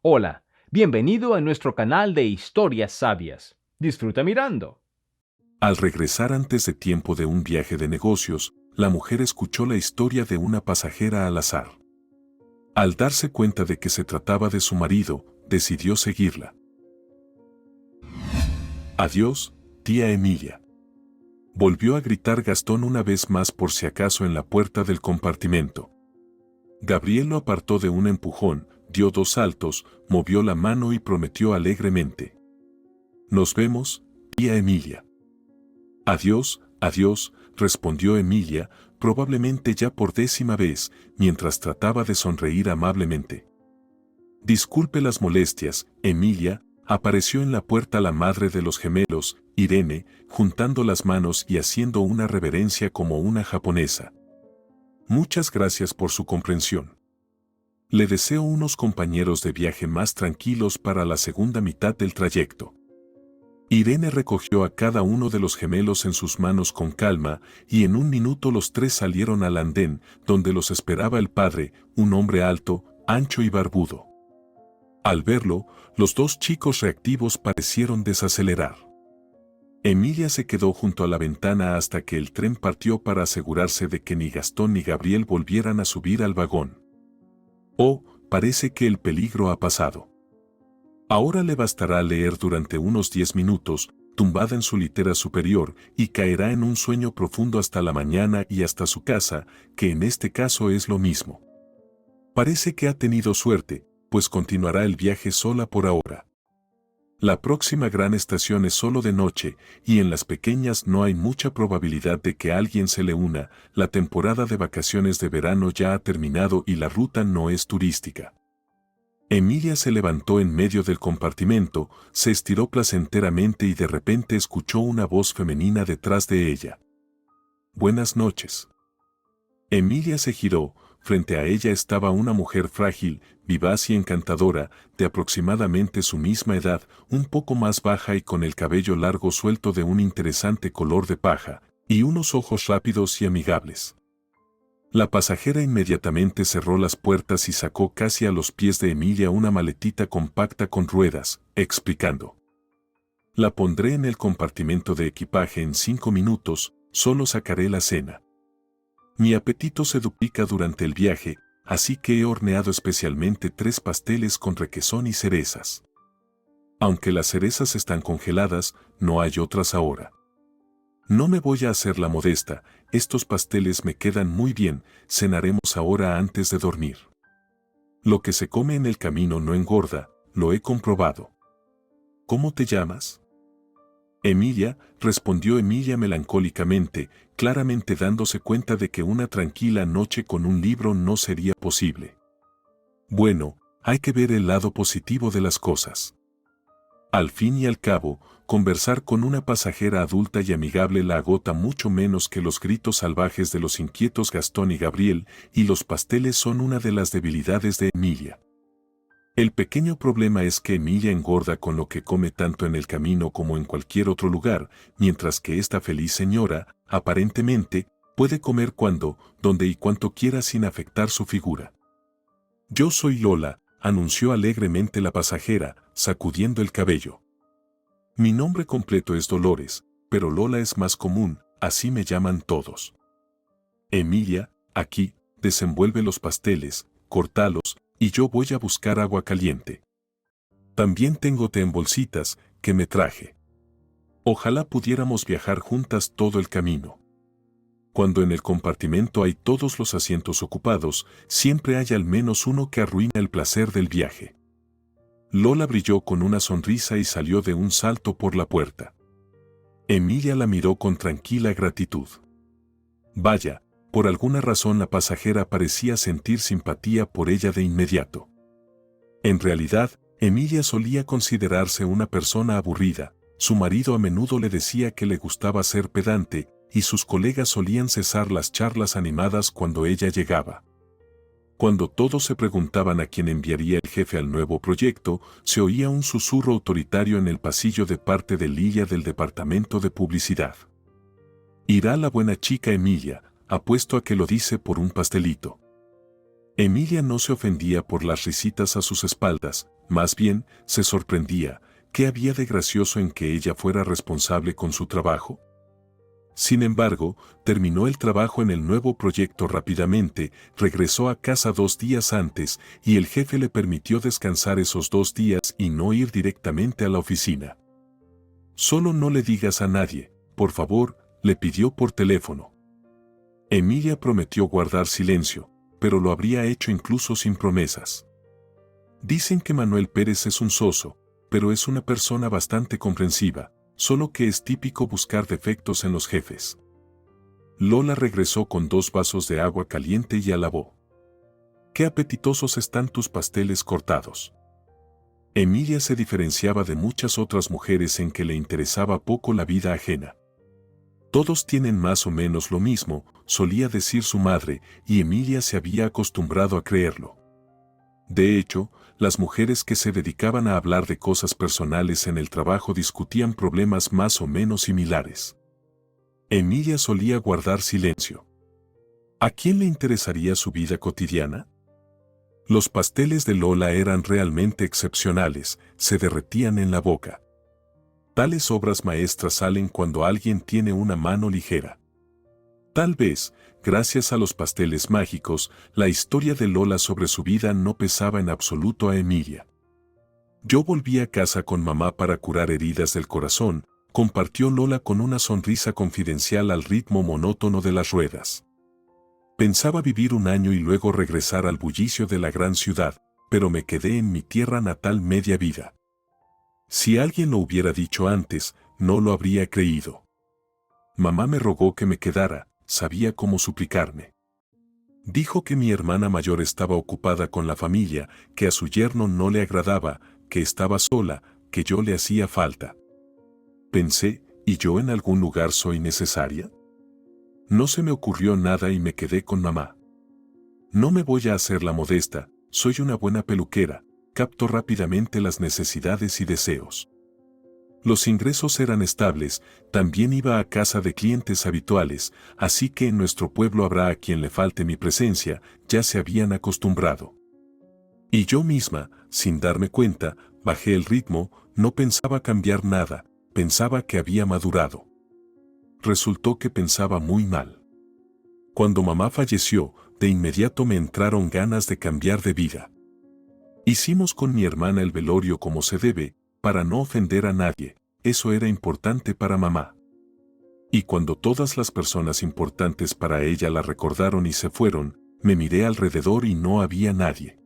Hola, bienvenido a nuestro canal de historias sabias. Disfruta mirando. Al regresar antes de tiempo de un viaje de negocios, la mujer escuchó la historia de una pasajera al azar. Al darse cuenta de que se trataba de su marido, decidió seguirla. Adiós, tía Emilia. Volvió a gritar Gastón una vez más por si acaso en la puerta del compartimento. Gabriel lo apartó de un empujón, dio 2 saltos, movió la mano y prometió alegremente. Nos vemos, tía Emilia. Adiós, adiós, respondió Emilia, probablemente ya por 10ª vez, mientras trataba de sonreír amablemente. Disculpe las molestias, Emilia, apareció en la puerta la madre de los gemelos, Irene, juntando las manos y haciendo una reverencia como una japonesa. Muchas gracias por su comprensión. Le deseo unos compañeros de viaje más tranquilos para la segunda mitad del trayecto. Irene recogió a cada uno de los gemelos en sus manos con calma, y en un minuto los 3 salieron al andén, donde los esperaba el padre, un hombre alto, ancho y barbudo. Al verlo, los 2 chicos reactivos parecieron desacelerar. Emilia se quedó junto a la ventana hasta que el tren partió para asegurarse de que ni Gastón ni Gabriel volvieran a subir al vagón. Oh, parece que el peligro ha pasado. Ahora le bastará leer durante unos 10 minutos, tumbada en su litera superior, y caerá en un sueño profundo hasta la mañana y hasta su casa, que en este caso es lo mismo. Parece que ha tenido suerte, pues continuará el viaje sola por ahora. La próxima gran estación es solo de noche, y en las pequeñas no hay mucha probabilidad de que alguien se le una, la temporada de vacaciones de verano ya ha terminado y la ruta no es turística. Emilia se levantó en medio del compartimento, se estiró placenteramente y de repente escuchó una voz femenina detrás de ella. Buenas noches. Emilia se giró, frente a ella estaba una mujer frágil, vivaz y encantadora, de aproximadamente su misma edad, un poco más baja y con el cabello largo suelto de un interesante color de paja, y unos ojos rápidos y amigables. La pasajera inmediatamente cerró las puertas y sacó casi a los pies de Emilia una maletita compacta con ruedas, explicando. La pondré en el compartimento de equipaje en 5 minutos, solo sacaré la cena. Mi apetito se duplica durante el viaje, así que he horneado especialmente 3 pasteles con requesón y cerezas. Aunque las cerezas están congeladas, no hay otras ahora. No me voy a hacer la modesta, estos pasteles me quedan muy bien, cenaremos ahora antes de dormir. Lo que se come en el camino no engorda, lo he comprobado. ¿Cómo te llamas? Emilia, respondió Emilia melancólicamente, claramente dándose cuenta de que una tranquila noche con un libro no sería posible. Bueno, hay que ver el lado positivo de las cosas. Al fin y al cabo, conversar con una pasajera adulta y amigable la agota mucho menos que los gritos salvajes de los inquietos Gastón y Gabriel, y los pasteles son una de las debilidades de Emilia. El pequeño problema es que Emilia engorda con lo que come tanto en el camino como en cualquier otro lugar, mientras que esta feliz señora, aparentemente, puede comer cuando, donde y cuanto quiera sin afectar su figura. Yo soy Lola, anunció alegremente la pasajera, sacudiendo el cabello. Mi nombre completo es Dolores, pero Lola es más común, así me llaman todos. Emilia, aquí, desenvuelve los pasteles, córtalos, y yo voy a buscar agua caliente. También tengo té en bolsitas, que me traje. Ojalá pudiéramos viajar juntas todo el camino. Cuando en el compartimento hay todos los asientos ocupados, siempre hay al menos uno que arruina el placer del viaje. Lola brilló con una sonrisa y salió de un salto por la puerta. Emilia la miró con tranquila gratitud. Vaya, por alguna razón la pasajera parecía sentir simpatía por ella de inmediato. En realidad, Emilia solía considerarse una persona aburrida, su marido a menudo le decía que le gustaba ser pedante, y sus colegas solían cesar las charlas animadas cuando ella llegaba. Cuando todos se preguntaban a quién enviaría el jefe al nuevo proyecto, se oía un susurro autoritario en el pasillo de parte de Lilia del departamento de publicidad. Irá la buena chica Emilia, apuesto a que lo dice por un pastelito. Emilia no se ofendía por las risitas a sus espaldas, más bien, se sorprendía. ¿Qué había de gracioso en que ella fuera responsable con su trabajo? Sin embargo, terminó el trabajo en el nuevo proyecto rápidamente, regresó a casa 2 días antes y el jefe le permitió descansar esos 2 días y no ir directamente a la oficina. Solo no le digas a nadie, por favor, le pidió por teléfono. Emilia prometió guardar silencio, pero lo habría hecho incluso sin promesas. Dicen que Manuel Pérez es un soso, pero es una persona bastante comprensiva, solo que es típico buscar defectos en los jefes. Lola regresó con 2 vasos de agua caliente y alabó. ¡Qué apetitosos están tus pasteles cortados! Emilia se diferenciaba de muchas otras mujeres en que le interesaba poco la vida ajena. Todos tienen más o menos lo mismo, solía decir su madre, y Emilia se había acostumbrado a creerlo. De hecho, las mujeres que se dedicaban a hablar de cosas personales en el trabajo discutían problemas más o menos similares. Emilia solía guardar silencio. ¿A quién le interesaría su vida cotidiana? Los pasteles de Lola eran realmente excepcionales, se derretían en la boca. Tales obras maestras salen cuando alguien tiene una mano ligera. Tal vez, gracias a los pasteles mágicos, la historia de Lola sobre su vida no pesaba en absoluto a Emilia. Yo volví a casa con mamá para curar heridas del corazón, compartió Lola con una sonrisa confidencial al ritmo monótono de las ruedas. Pensaba vivir un año y luego regresar al bullicio de la gran ciudad, pero me quedé en mi tierra natal media vida. Si alguien lo hubiera dicho antes, no lo habría creído. Mamá me rogó que me quedara, sabía cómo suplicarme. Dijo que mi hermana mayor estaba ocupada con la familia, que a su yerno no le agradaba, que estaba sola, que yo le hacía falta. Pensé, ¿y yo en algún lugar soy necesaria? No se me ocurrió nada y me quedé con mamá. No me voy a hacer la modesta, soy una buena peluquera, capto rápidamente las necesidades y deseos. Los ingresos eran estables, también iba a casa de clientes habituales, así que en nuestro pueblo habrá a quien le falte mi presencia, ya se habían acostumbrado. Y yo misma, sin darme cuenta, bajé el ritmo, no pensaba cambiar nada, pensaba que había madurado. Resultó que pensaba muy mal. Cuando mamá falleció, de inmediato me entraron ganas de cambiar de vida. Hicimos con mi hermana el velorio como se debe, para no ofender a nadie, eso era importante para mamá. Y cuando todas las personas importantes para ella la recordaron y se fueron, me miré alrededor y no había nadie.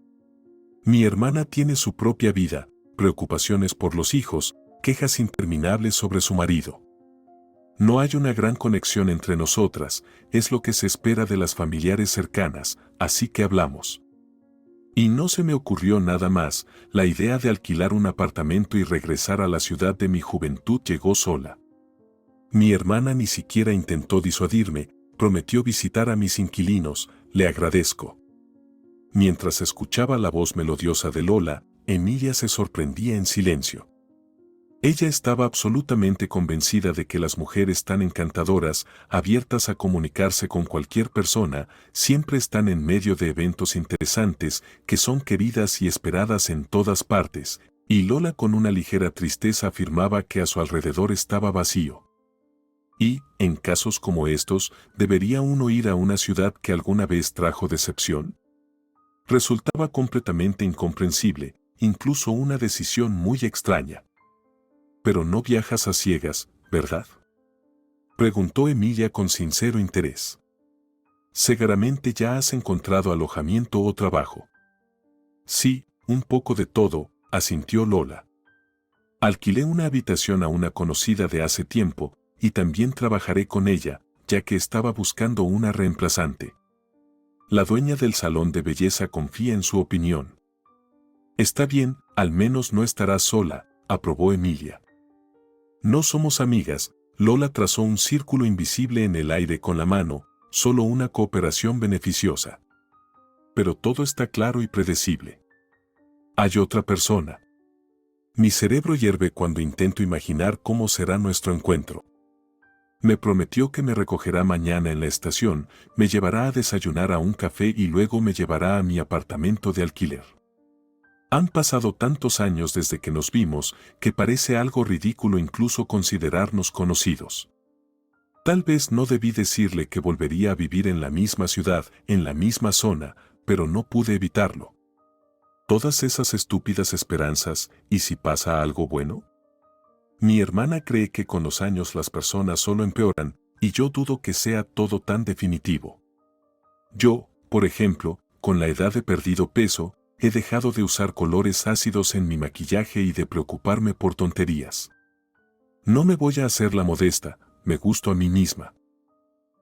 Mi hermana tiene su propia vida, preocupaciones por los hijos, quejas interminables sobre su marido. No hay una gran conexión entre nosotras, es lo que se espera de las familiares cercanas, así que hablamos. Y no se me ocurrió nada más, la idea de alquilar un apartamento y regresar a la ciudad de mi juventud llegó sola. Mi hermana ni siquiera intentó disuadirme, prometió visitar a mis inquilinos, le agradezco. Mientras escuchaba la voz melodiosa de Lola, Emilia se sorprendía en silencio. Ella estaba absolutamente convencida de que las mujeres tan encantadoras, abiertas a comunicarse con cualquier persona, siempre están en medio de eventos interesantes, que son queridas y esperadas en todas partes, y Lola con una ligera tristeza afirmaba que a su alrededor estaba vacío. Y, en casos como estos, ¿debería uno ir a una ciudad que alguna vez trajo decepción? Resultaba completamente incomprensible, incluso una decisión muy extraña. Pero no viajas a ciegas, ¿verdad? Preguntó Emilia con sincero interés. Seguramente ya has encontrado alojamiento o trabajo. Sí, un poco de todo, asintió Lola. Alquilé una habitación a una conocida de hace tiempo, y también trabajaré con ella, ya que estaba buscando una reemplazante. La dueña del salón de belleza confía en su opinión. Está bien, al menos no estarás sola, aprobó Emilia. No somos amigas, Lola trazó un círculo invisible en el aire con la mano, solo una cooperación beneficiosa. Pero todo está claro y predecible. Hay otra persona. Mi cerebro hierve cuando intento imaginar cómo será nuestro encuentro. Me prometió que me recogerá mañana en la estación, me llevará a desayunar a un café y luego me llevará a mi apartamento de alquiler. Han pasado tantos años desde que nos vimos que parece algo ridículo incluso considerarnos conocidos. Tal vez no debí decirle que volvería a vivir en la misma ciudad, en la misma zona, pero no pude evitarlo. Todas esas estúpidas esperanzas, ¿y si pasa algo bueno? Mi hermana cree que con los años las personas solo empeoran, y yo dudo que sea todo tan definitivo. Yo, por ejemplo, con la edad he perdido peso, he dejado de usar colores ácidos en mi maquillaje y de preocuparme por tonterías. No me voy a hacer la modesta, me gusto a mí misma.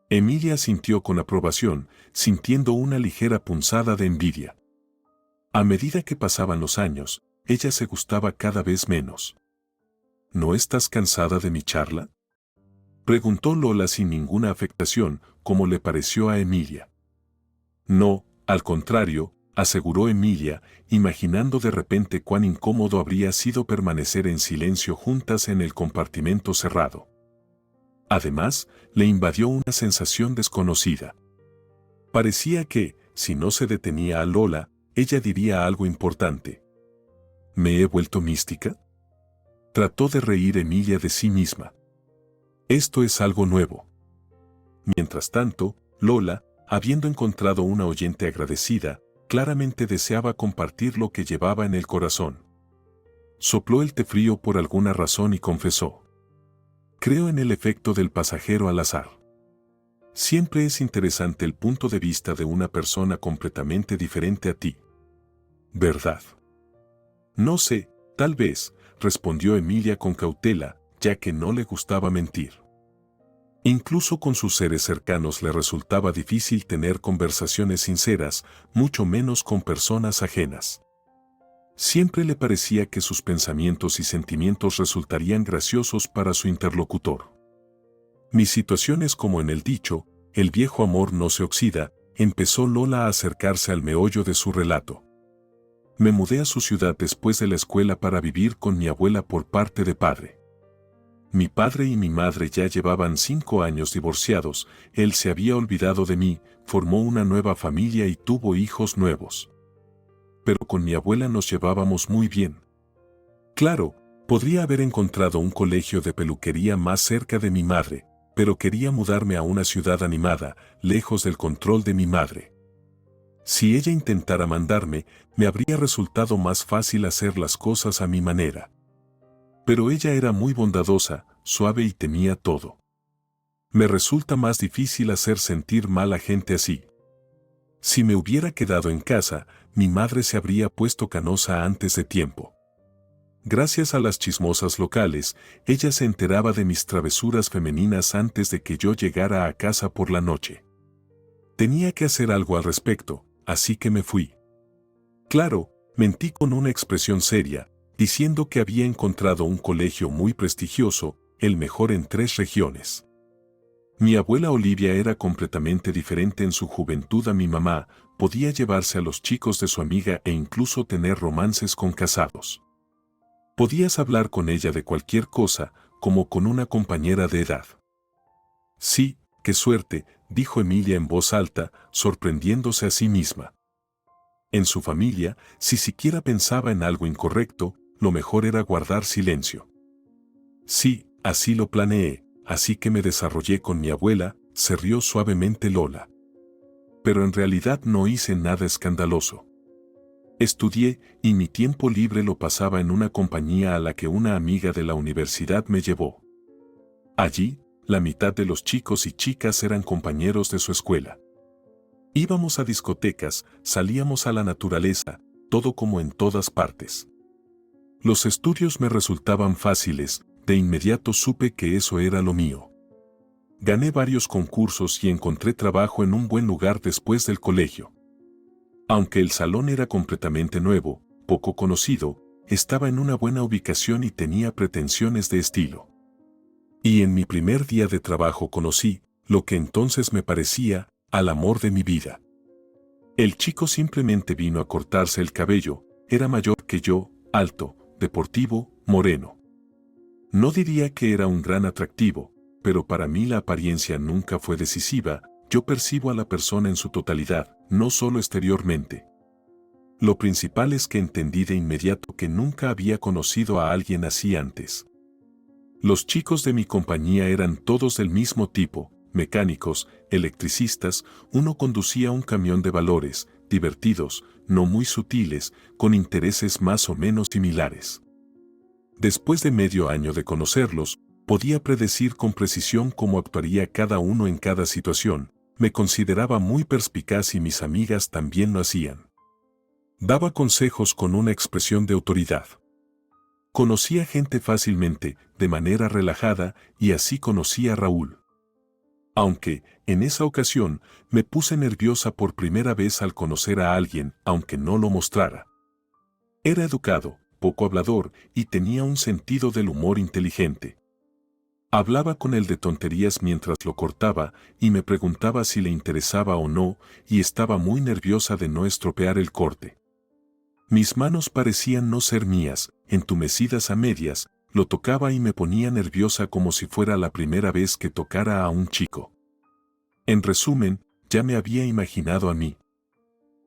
Emilia sintió con aprobación, sintiendo una ligera punzada de envidia. A medida que pasaban los años, ella se gustaba cada vez menos. ¿No estás cansada de mi charla?, preguntó Lola sin ninguna afectación, como le pareció a Emilia. No, al contrario, aseguró Emilia, imaginando de repente cuán incómodo habría sido permanecer en silencio juntas en el compartimento cerrado. Además, le invadió una sensación desconocida. Parecía que, si no se detenía a Lola, ella diría algo importante. ¿Me he vuelto mística?, trató de reír Emilia de sí misma. Esto es algo nuevo. Mientras tanto, Lola, habiendo encontrado una oyente agradecida, claramente deseaba compartir lo que llevaba en el corazón. Sopló el té frío por alguna razón y confesó: creo en el efecto del pasajero al azar. Siempre es interesante el punto de vista de una persona completamente diferente a ti. ¿Verdad? No sé, tal vez, respondió Emilia con cautela, ya que no le gustaba mentir. Incluso con sus seres cercanos le resultaba difícil tener conversaciones sinceras, mucho menos con personas ajenas. Siempre le parecía que sus pensamientos y sentimientos resultarían graciosos para su interlocutor. Mi situación es como en el dicho, el viejo amor no se oxida, empezó Lola a acercarse al meollo de su relato. Me mudé a su ciudad después de la escuela para vivir con mi abuela por parte de padre. Mi padre y mi madre ya llevaban 5 años divorciados, él se había olvidado de mí, formó una nueva familia y tuvo hijos nuevos. Pero con mi abuela nos llevábamos muy bien. Claro, podría haber encontrado un colegio de peluquería más cerca de mi madre, pero quería mudarme a una ciudad animada, lejos del control de mi madre. Si ella intentara mandarme, me habría resultado más fácil hacer las cosas a mi manera. Pero ella era muy bondadosa, suave y temía todo. Me resulta más difícil hacer sentir mal a gente así. Si me hubiera quedado en casa, mi madre se habría puesto canosa antes de tiempo. Gracias a las chismosas locales, ella se enteraba de mis travesuras femeninas antes de que yo llegara a casa por la noche. Tenía que hacer algo al respecto, así que me fui. Claro, mentí con una expresión seria, diciendo que había encontrado un colegio muy prestigioso, el mejor en 3 regiones. Mi abuela Olivia era completamente diferente en su juventud a mi mamá, podía llevarse a los chicos de su amiga e incluso tener romances con casados. Podías hablar con ella de cualquier cosa, como con una compañera de edad. Sí, qué suerte, dijo Emilia en voz alta, sorprendiéndose a sí misma. En su familia, si siquiera pensaba en algo incorrecto, lo mejor era guardar silencio. Sí, así lo planeé, así que me desarrollé con mi abuela, se rió suavemente Lola. Pero en realidad no hice nada escandaloso. Estudié y mi tiempo libre lo pasaba en una compañía a la que una amiga de la universidad me llevó. Allí, la mitad de los chicos y chicas eran compañeros de su escuela. Íbamos a discotecas, salíamos a la naturaleza, todo como en todas partes. Los estudios me resultaban fáciles, de inmediato supe que eso era lo mío. Gané varios concursos y encontré trabajo en un buen lugar después del colegio. Aunque el salón era completamente nuevo, poco conocido, estaba en una buena ubicación y tenía pretensiones de estilo. Y en mi primer día de trabajo conocí, lo que entonces me parecía, al amor de mi vida. El chico simplemente vino a cortarse el cabello, era mayor que yo, alto, deportivo, moreno. No diría que era un gran atractivo, pero para mí la apariencia nunca fue decisiva, yo percibo a la persona en su totalidad, no solo exteriormente. Lo principal es que entendí de inmediato que nunca había conocido a alguien así antes. Los chicos de mi compañía eran todos del mismo tipo, mecánicos, electricistas, uno conducía un camión de valores, divertidos, no muy sutiles, con intereses más o menos similares. Después de medio año de conocerlos, podía predecir con precisión cómo actuaría cada uno en cada situación. Me consideraba muy perspicaz y mis amigas también lo hacían. Daba consejos con una expresión de autoridad. Conocía gente fácilmente, de manera relajada, y así conocí a Raúl. Aunque, en esa ocasión, me puse nerviosa por primera vez al conocer a alguien, aunque no lo mostrara. Era educado, poco hablador, y tenía un sentido del humor inteligente. Hablaba con él de tonterías mientras lo cortaba, y me preguntaba si le interesaba o no, y estaba muy nerviosa de no estropear el corte. Mis manos parecían no ser mías, entumecidas a medias, lo tocaba y me ponía nerviosa como si fuera la primera vez que tocara a un chico. En resumen, ya me había imaginado a mí.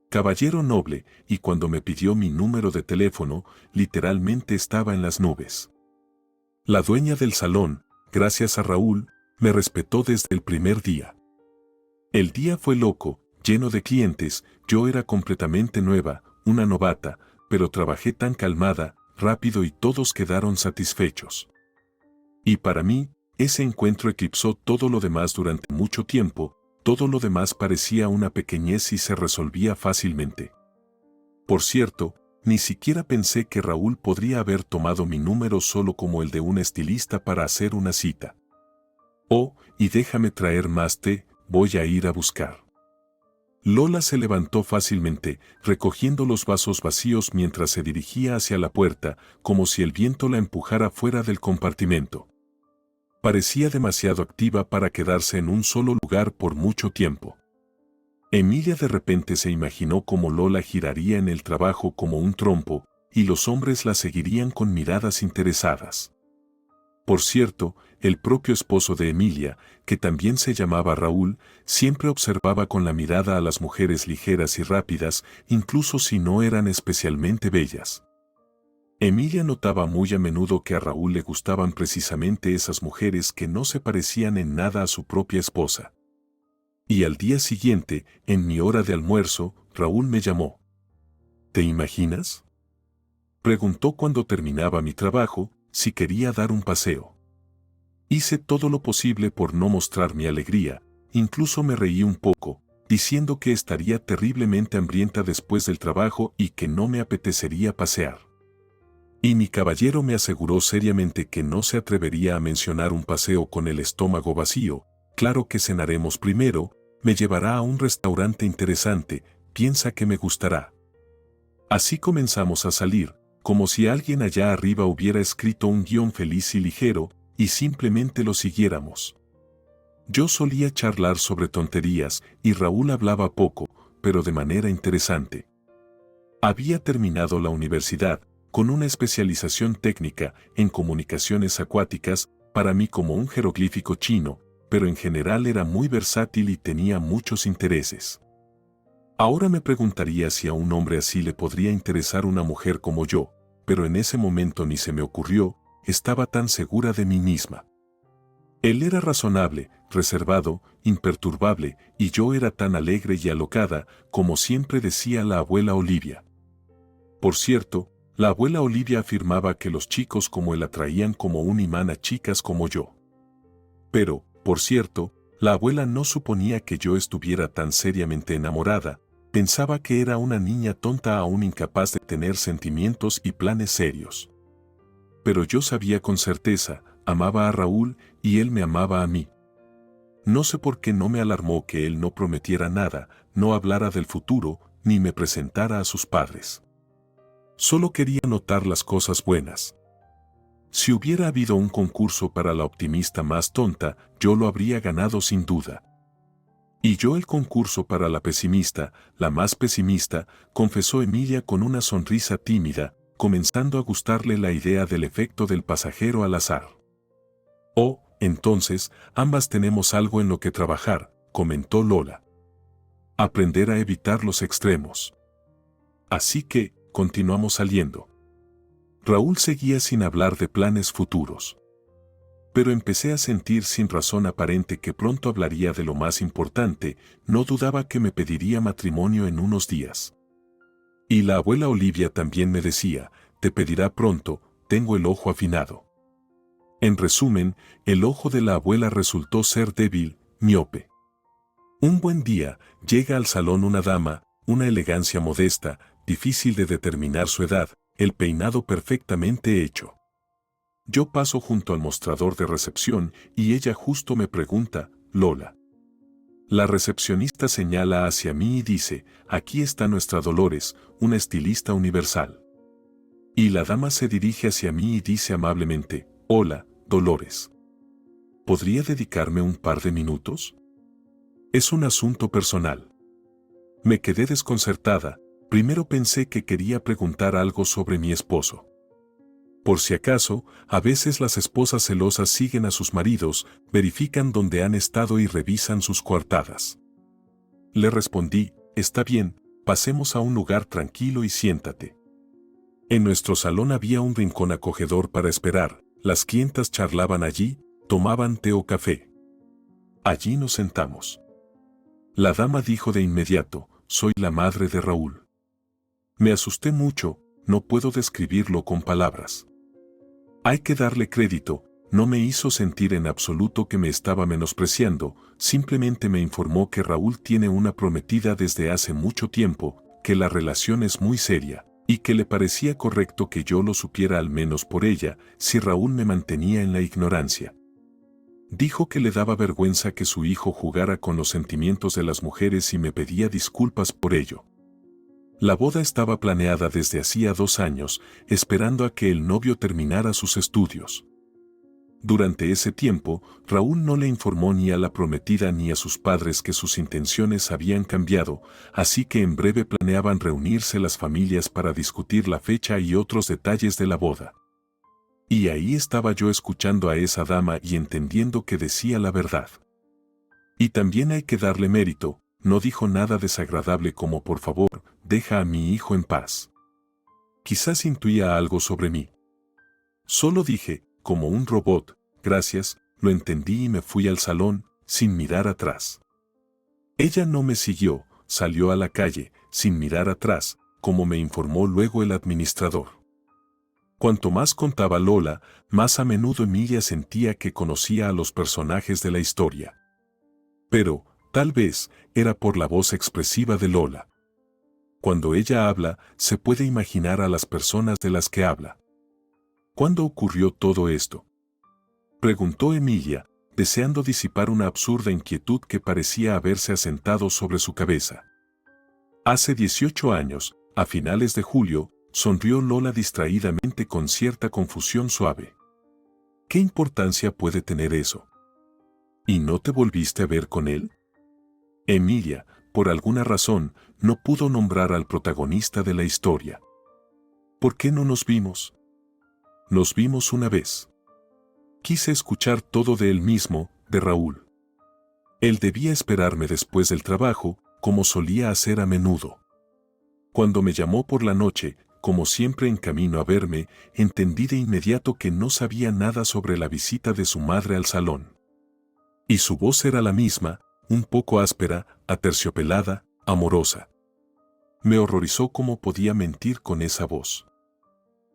Caballero noble, y cuando me pidió mi número de teléfono, literalmente estaba en las nubes. La dueña del salón, gracias a Raúl, me respetó desde el primer día. El día fue loco, lleno de clientes, yo era completamente nueva, una novata, pero trabajé tan calmada, rápido y todos quedaron satisfechos. Y para mí, ese encuentro eclipsó todo lo demás durante mucho tiempo, todo lo demás parecía una pequeñez y se resolvía fácilmente. Por cierto, ni siquiera pensé que Raúl podría haber tomado mi número solo como el de un estilista para hacer una cita. Oh, y déjame traer más té, voy a ir a buscar. Lola se levantó fácilmente, recogiendo los vasos vacíos mientras se dirigía hacia la puerta, como si el viento la empujara fuera del compartimento. Parecía demasiado activa para quedarse en un solo lugar por mucho tiempo. Emilia de repente se imaginó cómo Lola giraría en el trabajo como un trompo, y los hombres la seguirían con miradas interesadas. Por cierto, el propio esposo de Emilia, que también se llamaba Raúl, siempre observaba con la mirada a las mujeres ligeras y rápidas, incluso si no eran especialmente bellas. Emilia notaba muy a menudo que a Raúl le gustaban precisamente esas mujeres que no se parecían en nada a su propia esposa. Y al día siguiente, en mi hora de almuerzo, Raúl me llamó. ¿Te imaginas? Preguntó cuando terminaba mi trabajo, si quería dar un paseo. Hice todo lo posible por no mostrar mi alegría, incluso me reí un poco, diciendo que estaría terriblemente hambrienta después del trabajo y que no me apetecería pasear. Y mi caballero me aseguró seriamente que no se atrevería a mencionar un paseo con el estómago vacío. Claro que cenaremos primero, me llevará a un restaurante interesante, piensa que me gustará. Así comenzamos a salir, como si alguien allá arriba hubiera escrito un guión feliz y ligero, y simplemente lo siguiéramos. Yo solía charlar sobre tonterías, y Raúl hablaba poco, pero de manera interesante. Había terminado la universidad, con una especialización técnica en comunicaciones acuáticas, para mí como un jeroglífico chino, pero en general era muy versátil y tenía muchos intereses. Ahora me preguntaría si a un hombre así le podría interesar una mujer como yo, pero en ese momento ni se me ocurrió, estaba tan segura de mí misma. Él era razonable, reservado, imperturbable, y yo era tan alegre y alocada, como siempre decía la abuela Olivia. Por cierto, la abuela Olivia afirmaba que los chicos como él atraían como un imán a chicas como yo. Pero, por cierto, la abuela no suponía que yo estuviera tan seriamente enamorada, pensaba que era una niña tonta aún incapaz de tener sentimientos y planes serios. Pero yo sabía con certeza, amaba a Raúl y él me amaba a mí. No sé por qué no me alarmó que él no prometiera nada, no hablara del futuro, ni me presentara a sus padres. Solo quería notar las cosas buenas. Si hubiera habido un concurso para la optimista más tonta, yo lo habría ganado sin duda. Y yo el concurso para la pesimista, la más pesimista, confesó Emilia con una sonrisa tímida, comenzando a gustarle la idea del efecto del pasajero al azar. Oh, entonces, ambas tenemos algo en lo que trabajar, comentó Lola. Aprender a evitar los extremos. Así que, continuamos saliendo. Raúl seguía sin hablar de planes futuros. Pero empecé a sentir sin razón aparente que pronto hablaría de lo más importante, no dudaba que me pediría matrimonio en unos días. Y la abuela Olivia también me decía, te pedirá pronto, tengo el ojo afinado. En resumen, el ojo de la abuela resultó ser débil, miope. Un buen día, llega al salón una dama, una elegancia modesta, difícil de determinar su edad, el peinado perfectamente hecho. Yo paso junto al mostrador de recepción y ella justo me pregunta, Lola. La recepcionista señala hacia mí y dice, aquí está nuestra Dolores, una estilista universal. Y la dama se dirige hacia mí y dice amablemente, hola, Dolores. ¿Podría dedicarme un par de minutos? Es un asunto personal. Me quedé desconcertada, primero pensé que quería preguntar algo sobre mi esposo. Por si acaso, a veces las esposas celosas siguen a sus maridos, verifican dónde han estado y revisan sus coartadas. Le respondí, está bien, pasemos a un lugar tranquilo y siéntate. En nuestro salón había un rincón acogedor para esperar, las clientas charlaban allí, tomaban té o café. Allí nos sentamos. La dama dijo de inmediato, soy la madre de Raúl. Me asusté mucho, no puedo describirlo con palabras. Hay que darle crédito, no me hizo sentir en absoluto que me estaba menospreciando, simplemente me informó que Raúl tiene una prometida desde hace mucho tiempo, que la relación es muy seria, y que le parecía correcto que yo lo supiera al menos por ella, si Raúl me mantenía en la ignorancia. Dijo que le daba vergüenza que su hijo jugara con los sentimientos de las mujeres y me pedía disculpas por ello. La boda estaba planeada desde hacía 2 años, esperando a que el novio terminara sus estudios. Durante ese tiempo, Raúl no le informó ni a la prometida ni a sus padres que sus intenciones habían cambiado, así que en breve planeaban reunirse las familias para discutir la fecha y otros detalles de la boda. Y ahí estaba yo escuchando a esa dama y entendiendo que decía la verdad. Y también hay que darle mérito, no dijo nada desagradable como por favor, deja a mi hijo en paz. Quizás intuía algo sobre mí. Solo dije, como un robot, gracias, lo entendí y me fui al salón, sin mirar atrás. Ella no me siguió, salió a la calle, sin mirar atrás, como me informó luego el administrador. Cuanto más contaba Lola, más a menudo Emilia sentía que conocía a los personajes de la historia. Pero, tal vez, era por la voz expresiva de Lola. Cuando ella habla, se puede imaginar a las personas de las que habla. ¿Cuándo ocurrió todo esto?, preguntó Emilia, deseando disipar una absurda inquietud que parecía haberse asentado sobre su cabeza. Hace 18 años, a finales de julio, sonrió Lola distraídamente con cierta confusión suave. ¿Qué importancia puede tener eso? ¿Y no te volviste a ver con él? Emilia, por alguna razón, no pudo nombrar al protagonista de la historia. ¿Por qué no nos vimos? Nos vimos una vez. Quise escuchar todo de él mismo, de Raúl. Él debía esperarme después del trabajo, como solía hacer a menudo. Cuando me llamó por la noche, como siempre en camino a verme, entendí de inmediato que no sabía nada sobre la visita de su madre al salón. Y su voz era la misma, un poco áspera, aterciopelada, amorosa. Me horrorizó cómo podía mentir con esa voz.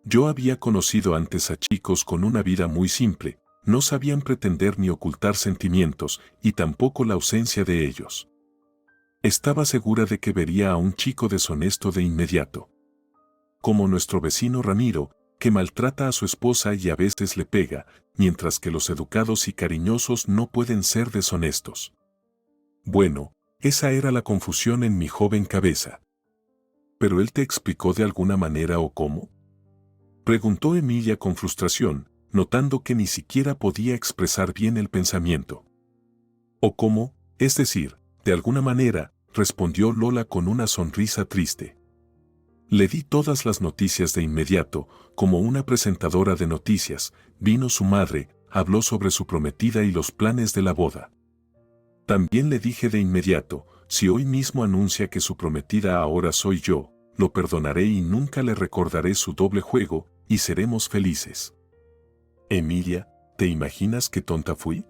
Yo había conocido antes a chicos con una vida muy simple, no sabían pretender ni ocultar sentimientos, y tampoco la ausencia de ellos. Estaba segura de que vería a un chico deshonesto de inmediato. Como nuestro vecino Ramiro, que maltrata a su esposa y a veces le pega, mientras que los educados y cariñosos no pueden ser deshonestos. Bueno, esa era la confusión en mi joven cabeza. ¿Pero él te explicó de alguna manera o cómo?, preguntó Emilia con frustración, notando que ni siquiera podía expresar bien el pensamiento. ¿O cómo? Es decir, de alguna manera, respondió Lola con una sonrisa triste. Le di todas las noticias de inmediato, como una presentadora de noticias, vino su madre, habló sobre su prometida y los planes de la boda. También le dije de inmediato, si hoy mismo anuncia que su prometida ahora soy yo, lo perdonaré y nunca le recordaré su doble juego, y seremos felices. Emilia, ¿te imaginas qué tonta fui?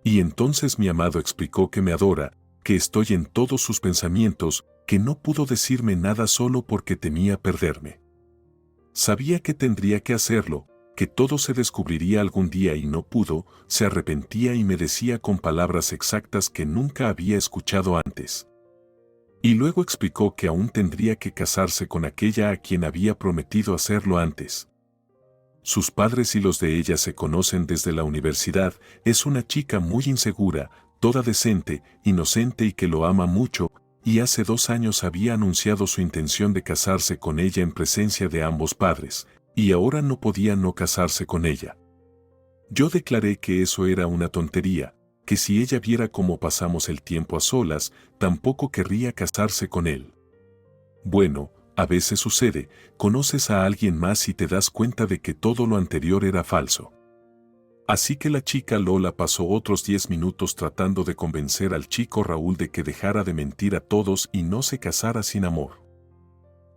Y entonces mi amado explicó que me adora, que estoy en todos sus pensamientos, que no pudo decirme nada solo porque temía perderme. Sabía que tendría que hacerlo, que todo se descubriría algún día y no pudo, se arrepentía y me decía con palabras exactas que nunca había escuchado antes. Y luego explicó que aún tendría que casarse con aquella a quien había prometido hacerlo antes. Sus padres y los de ella se conocen desde la universidad, es una chica muy insegura, toda decente, inocente y que lo ama mucho, y hace 2 años había anunciado su intención de casarse con ella en presencia de ambos padres, y ahora no podía no casarse con ella. Yo declaré que eso era una tontería, que si ella viera cómo pasamos el tiempo a solas, tampoco querría casarse con él. Bueno, a veces sucede, conoces a alguien más y te das cuenta de que todo lo anterior era falso. Así que la chica Lola pasó otros 10 minutos tratando de convencer al chico Raúl de que dejara de mentir a todos y no se casara sin amor.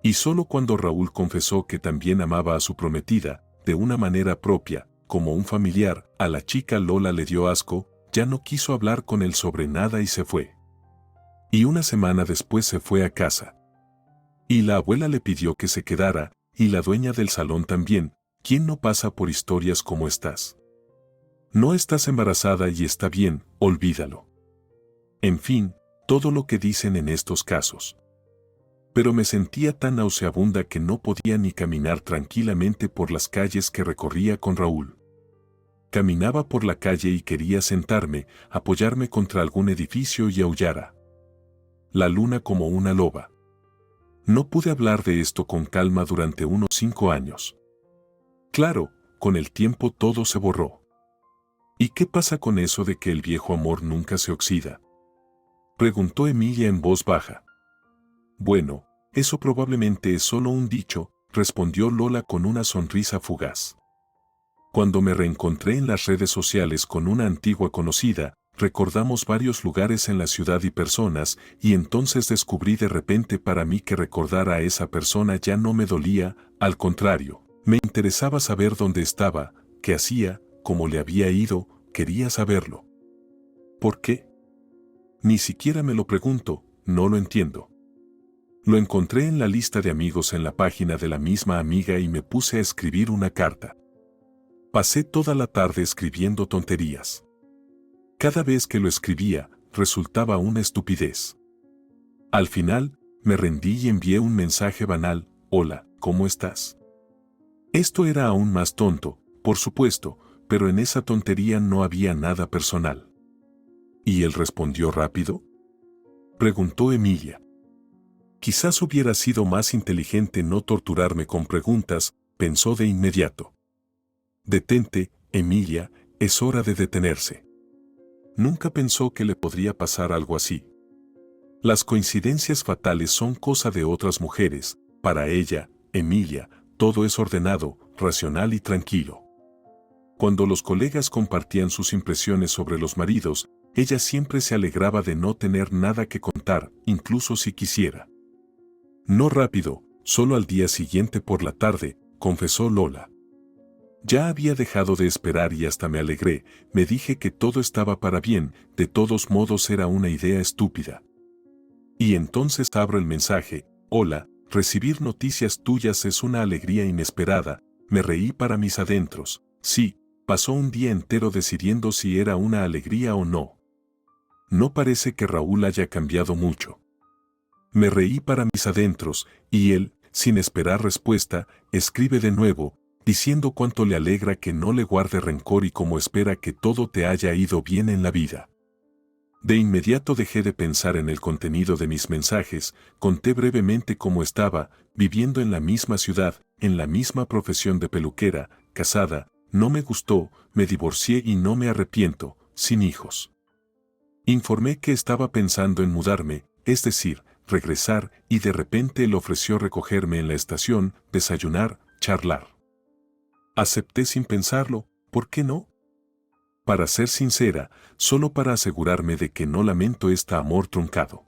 Y solo cuando Raúl confesó que también amaba a su prometida, de una manera propia, como un familiar, a la chica Lola le dio asco, ya no quiso hablar con él sobre nada y se fue. Y una semana después se fue a casa. Y la abuela le pidió que se quedara, y la dueña del salón también. ¿Quién no pasa por historias como estas? No estás embarazada y está bien, olvídalo. En fin, todo lo que dicen en estos casos. Pero me sentía tan nauseabunda que no podía ni caminar tranquilamente por las calles que recorría con Raúl. Caminaba por la calle y quería sentarme, apoyarme contra algún edificio y aullara. La luna como una loba. No pude hablar de esto con calma durante unos 5 años. Claro, con el tiempo todo se borró. ¿Y qué pasa con eso de que el viejo amor nunca se oxida? Preguntó Emilia en voz baja. Bueno, eso probablemente es solo un dicho, respondió Lola con una sonrisa fugaz. Cuando me reencontré en las redes sociales con una antigua conocida, recordamos varios lugares en la ciudad y personas, y entonces descubrí de repente para mí que recordar a esa persona ya no me dolía, al contrario, me interesaba saber dónde estaba, qué hacía, cómo le había ido, quería saberlo. ¿Por qué? Ni siquiera me lo pregunto, no lo entiendo. Lo encontré en la lista de amigos en la página de la misma amiga y me puse a escribir una carta. Pasé toda la tarde escribiendo tonterías. Cada vez que lo escribía, resultaba una estupidez. Al final, me rendí y envié un mensaje banal: hola, ¿cómo estás? Esto era aún más tonto, por supuesto, pero en esa tontería no había nada personal. ¿Y él respondió rápido? Preguntó Emilia. Quizás hubiera sido más inteligente no torturarme con preguntas, pensó de inmediato. Detente, Emilia, es hora de detenerse. Nunca pensó que le podría pasar algo así. Las coincidencias fatales son cosa de otras mujeres, para ella, Emilia, todo es ordenado, racional y tranquilo. Cuando los colegas compartían sus impresiones sobre los maridos, ella siempre se alegraba de no tener nada que contar, incluso si quisiera. No rápido, solo al día siguiente por la tarde, confesó Lola. Ya había dejado de esperar y hasta me alegré, me dije que todo estaba para bien, de todos modos era una idea estúpida. Y entonces abro el mensaje: hola, recibir noticias tuyas es una alegría inesperada, me reí para mis adentros, sí, pasó un día entero decidiendo si era una alegría o no. No parece que Raúl haya cambiado mucho. Me reí para mis adentros, y él, sin esperar respuesta, escribe de nuevo, diciendo cuánto le alegra que no le guarde rencor y cómo espera que todo te haya ido bien en la vida. De inmediato dejé de pensar en el contenido de mis mensajes, conté brevemente cómo estaba, viviendo en la misma ciudad, en la misma profesión de peluquera, casada, no me gustó, me divorcié y no me arrepiento, sin hijos. Informé que estaba pensando en mudarme, es decir, regresar, y de repente él ofreció recogerme en la estación, desayunar, charlar. Acepté sin pensarlo, ¿por qué no? Para ser sincera, solo para asegurarme de que no lamento este amor truncado.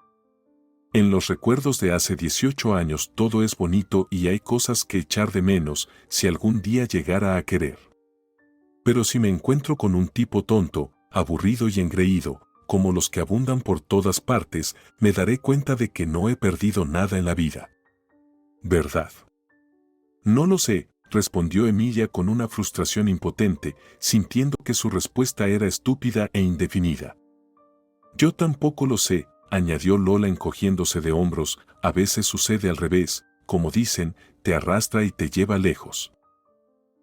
En los recuerdos de hace 18 años todo es bonito y hay cosas que echar de menos si algún día llegara a querer. Pero si me encuentro con un tipo tonto, aburrido y engreído, como los que abundan por todas partes, me daré cuenta de que no he perdido nada en la vida. ¿Verdad? No lo sé, respondió Emilia con una frustración impotente, sintiendo que su respuesta era estúpida e indefinida. Yo tampoco lo sé, añadió Lola encogiéndose de hombros, a veces sucede al revés, como dicen, te arrastra y te lleva lejos.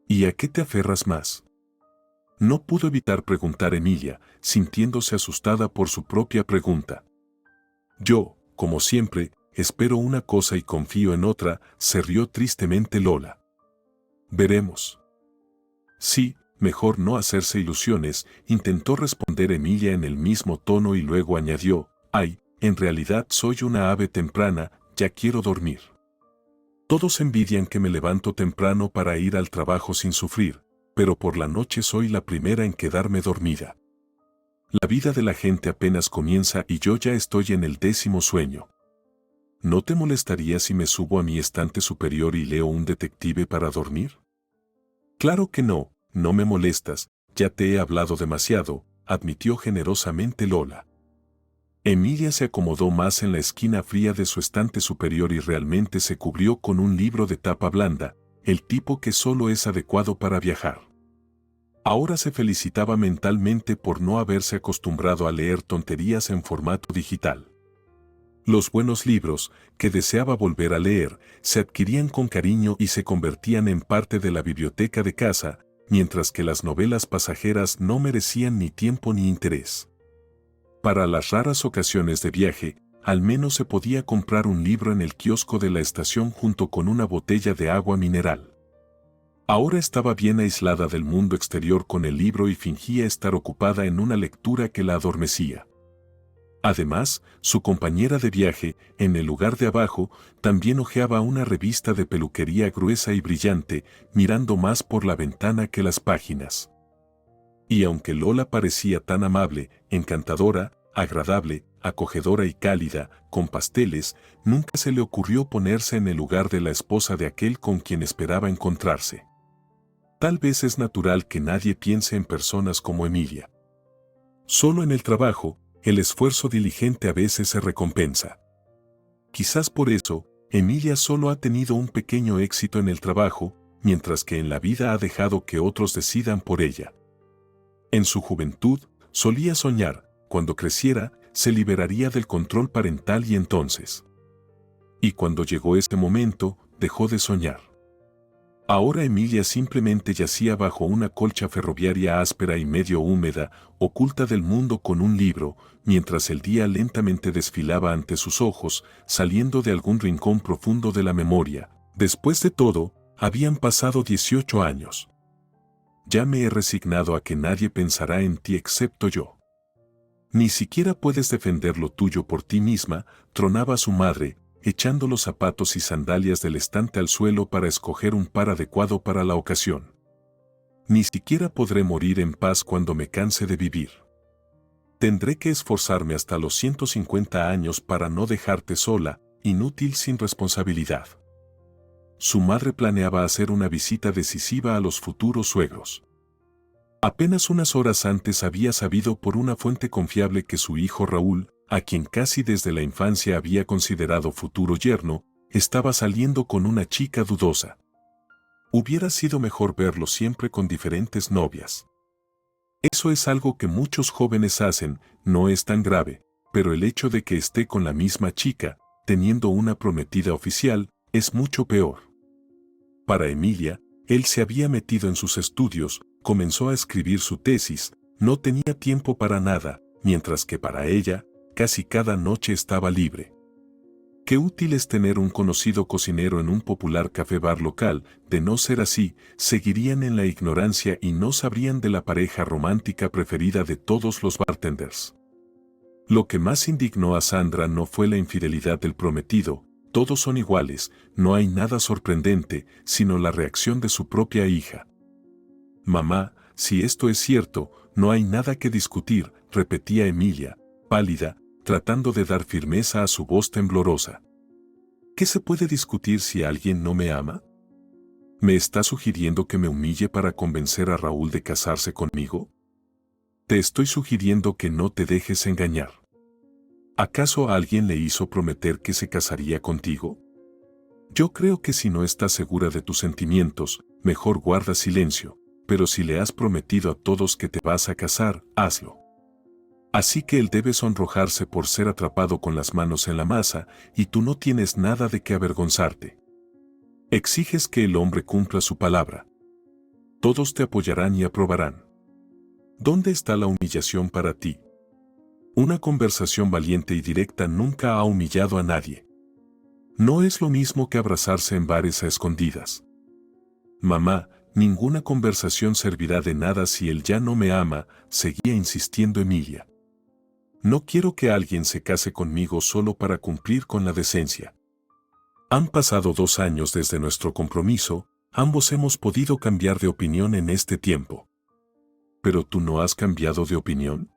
¿Y a qué te aferras más? No pudo evitar preguntar Emilia, sintiéndose asustada por su propia pregunta. Yo, como siempre, espero una cosa y confío en otra, se rió tristemente Lola. Veremos. Sí, mejor no hacerse ilusiones, intentó responder Emilia en el mismo tono y luego añadió, ay, en realidad soy una ave temprana, ya quiero dormir. Todos envidian que me levanto temprano para ir al trabajo sin sufrir, pero por la noche soy la primera en quedarme dormida. La vida de la gente apenas comienza y yo ya estoy en el 10º sueño. ¿No te molestaría si me subo a mi estante superior y leo un detective para dormir? Claro que no, no me molestas, ya te he hablado demasiado, admitió generosamente Lola. Emilia se acomodó más en la esquina fría de su estante superior y realmente se cubrió con un libro de tapa blanda, el tipo que solo es adecuado para viajar. Ahora se felicitaba mentalmente por no haberse acostumbrado a leer tonterías en formato digital. Los buenos libros, que deseaba volver a leer, se adquirían con cariño y se convertían en parte de la biblioteca de casa, mientras que las novelas pasajeras no merecían ni tiempo ni interés. Para las raras ocasiones de viaje, al menos se podía comprar un libro en el kiosco de la estación junto con una botella de agua mineral. Ahora estaba bien aislada del mundo exterior con el libro y fingía estar ocupada en una lectura que la adormecía. Además, su compañera de viaje, en el lugar de abajo, también hojeaba una revista de peluquería gruesa y brillante, mirando más por la ventana que las páginas. Y aunque Lola parecía tan amable, encantadora, agradable, acogedora y cálida, con pasteles, nunca se le ocurrió ponerse en el lugar de la esposa de aquel con quien esperaba encontrarse. Tal vez es natural que nadie piense en personas como Emilia. Solo en el trabajo, el esfuerzo diligente a veces se recompensa. Quizás por eso, Emilia solo ha tenido un pequeño éxito en el trabajo, mientras que en la vida ha dejado que otros decidan por ella. En su juventud, solía soñar, cuando creciera, se liberaría del control parental y entonces. Y cuando llegó ese momento, dejó de soñar. Ahora Emilia simplemente yacía bajo una colcha ferroviaria áspera y medio húmeda, oculta del mundo con un libro, mientras el día lentamente desfilaba ante sus ojos, saliendo de algún rincón profundo de la memoria. Después de todo, habían pasado 18 años. Ya me he resignado a que nadie pensará en ti excepto yo. Ni siquiera puedes defender lo tuyo por ti misma, tronaba su madre, echando los zapatos y sandalias del estante al suelo para escoger un par adecuado para la ocasión. Ni siquiera podré morir en paz cuando me canse de vivir. Tendré que esforzarme hasta los 150 años para no dejarte sola, inútil sin responsabilidad. Su madre planeaba hacer una visita decisiva a los futuros suegros. Apenas unas horas antes había sabido por una fuente confiable que su hijo Raúl, a quien casi desde la infancia había considerado futuro yerno, estaba saliendo con una chica dudosa. Hubiera sido mejor verlo siempre con diferentes novias. Eso es algo que muchos jóvenes hacen, no es tan grave, pero el hecho de que esté con la misma chica, teniendo una prometida oficial, es mucho peor. Para Emilia, él se había metido en sus estudios, comenzó a escribir su tesis, no tenía tiempo para nada, mientras que para ella, casi cada noche estaba libre. Qué útil es tener un conocido cocinero en un popular café-bar local, de no ser así, seguirían en la ignorancia y no sabrían de la pareja romántica preferida de todos los bartenders. Lo que más indignó a Sandra no fue la infidelidad del prometido, todos son iguales, no hay nada sorprendente, sino la reacción de su propia hija. Mamá, si esto es cierto, no hay nada que discutir, repetía Emilia, pálida, tratando de dar firmeza a su voz temblorosa. ¿Qué se puede discutir si alguien no me ama? ¿Me está sugiriendo que me humille para convencer a Raúl de casarse conmigo? Te estoy sugiriendo que no te dejes engañar. ¿Acaso alguien le hizo prometer que se casaría contigo? Yo creo que si no estás segura de tus sentimientos, mejor guarda silencio, pero si le has prometido a todos que te vas a casar, hazlo. Así que él debe sonrojarse por ser atrapado con las manos en la masa, y tú no tienes nada de qué avergonzarte. Exiges que el hombre cumpla su palabra. Todos te apoyarán y aprobarán. ¿Dónde está la humillación para ti? Una conversación valiente y directa nunca ha humillado a nadie. No es lo mismo que abrazarse en bares a escondidas. Mamá, ninguna conversación servirá de nada si él ya no me ama, seguía insistiendo Emilia. No quiero que alguien se case conmigo solo para cumplir con la decencia. Han pasado 2 años desde nuestro compromiso, ambos hemos podido cambiar de opinión en este tiempo. ¿Pero tú no has cambiado de opinión?,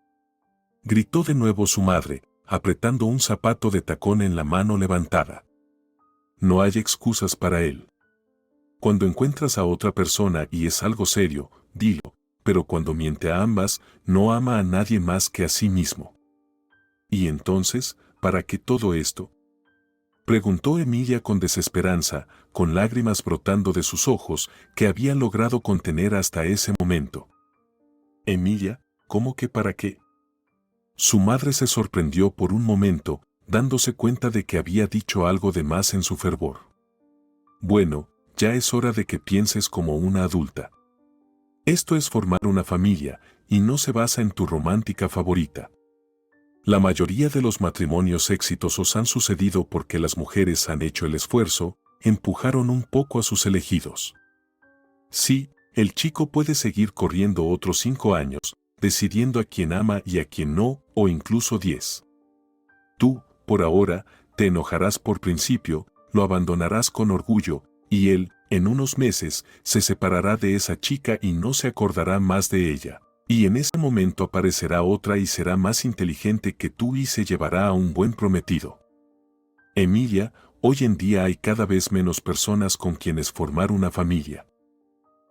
gritó de nuevo su madre, apretando un zapato de tacón en la mano levantada. No hay excusas para él. Cuando encuentras a otra persona y es algo serio, dilo, pero cuando miente a ambas, no ama a nadie más que a sí mismo. ¿Y entonces, para qué todo esto?, preguntó Emilia con desesperanza, con lágrimas brotando de sus ojos, que había logrado contener hasta ese momento. Emilia, ¿cómo que para qué? Su madre se sorprendió por un momento, dándose cuenta de que había dicho algo de más en su fervor. Bueno, ya es hora de que pienses como una adulta. Esto es formar una familia, y no se basa en tu romántica favorita. La mayoría de los matrimonios exitosos han sucedido porque las mujeres han hecho el esfuerzo, empujaron un poco a sus elegidos. Sí, el chico puede seguir corriendo otros 5 años, decidiendo a quién ama y a quién no, o incluso 10. Tú, por ahora, te enojarás por principio, lo abandonarás con orgullo, y él, en unos meses, se separará de esa chica y no se acordará más de ella. Y en ese momento aparecerá otra y será más inteligente que tú y se llevará a un buen prometido. Emilia, hoy en día hay cada vez menos personas con quienes formar una familia.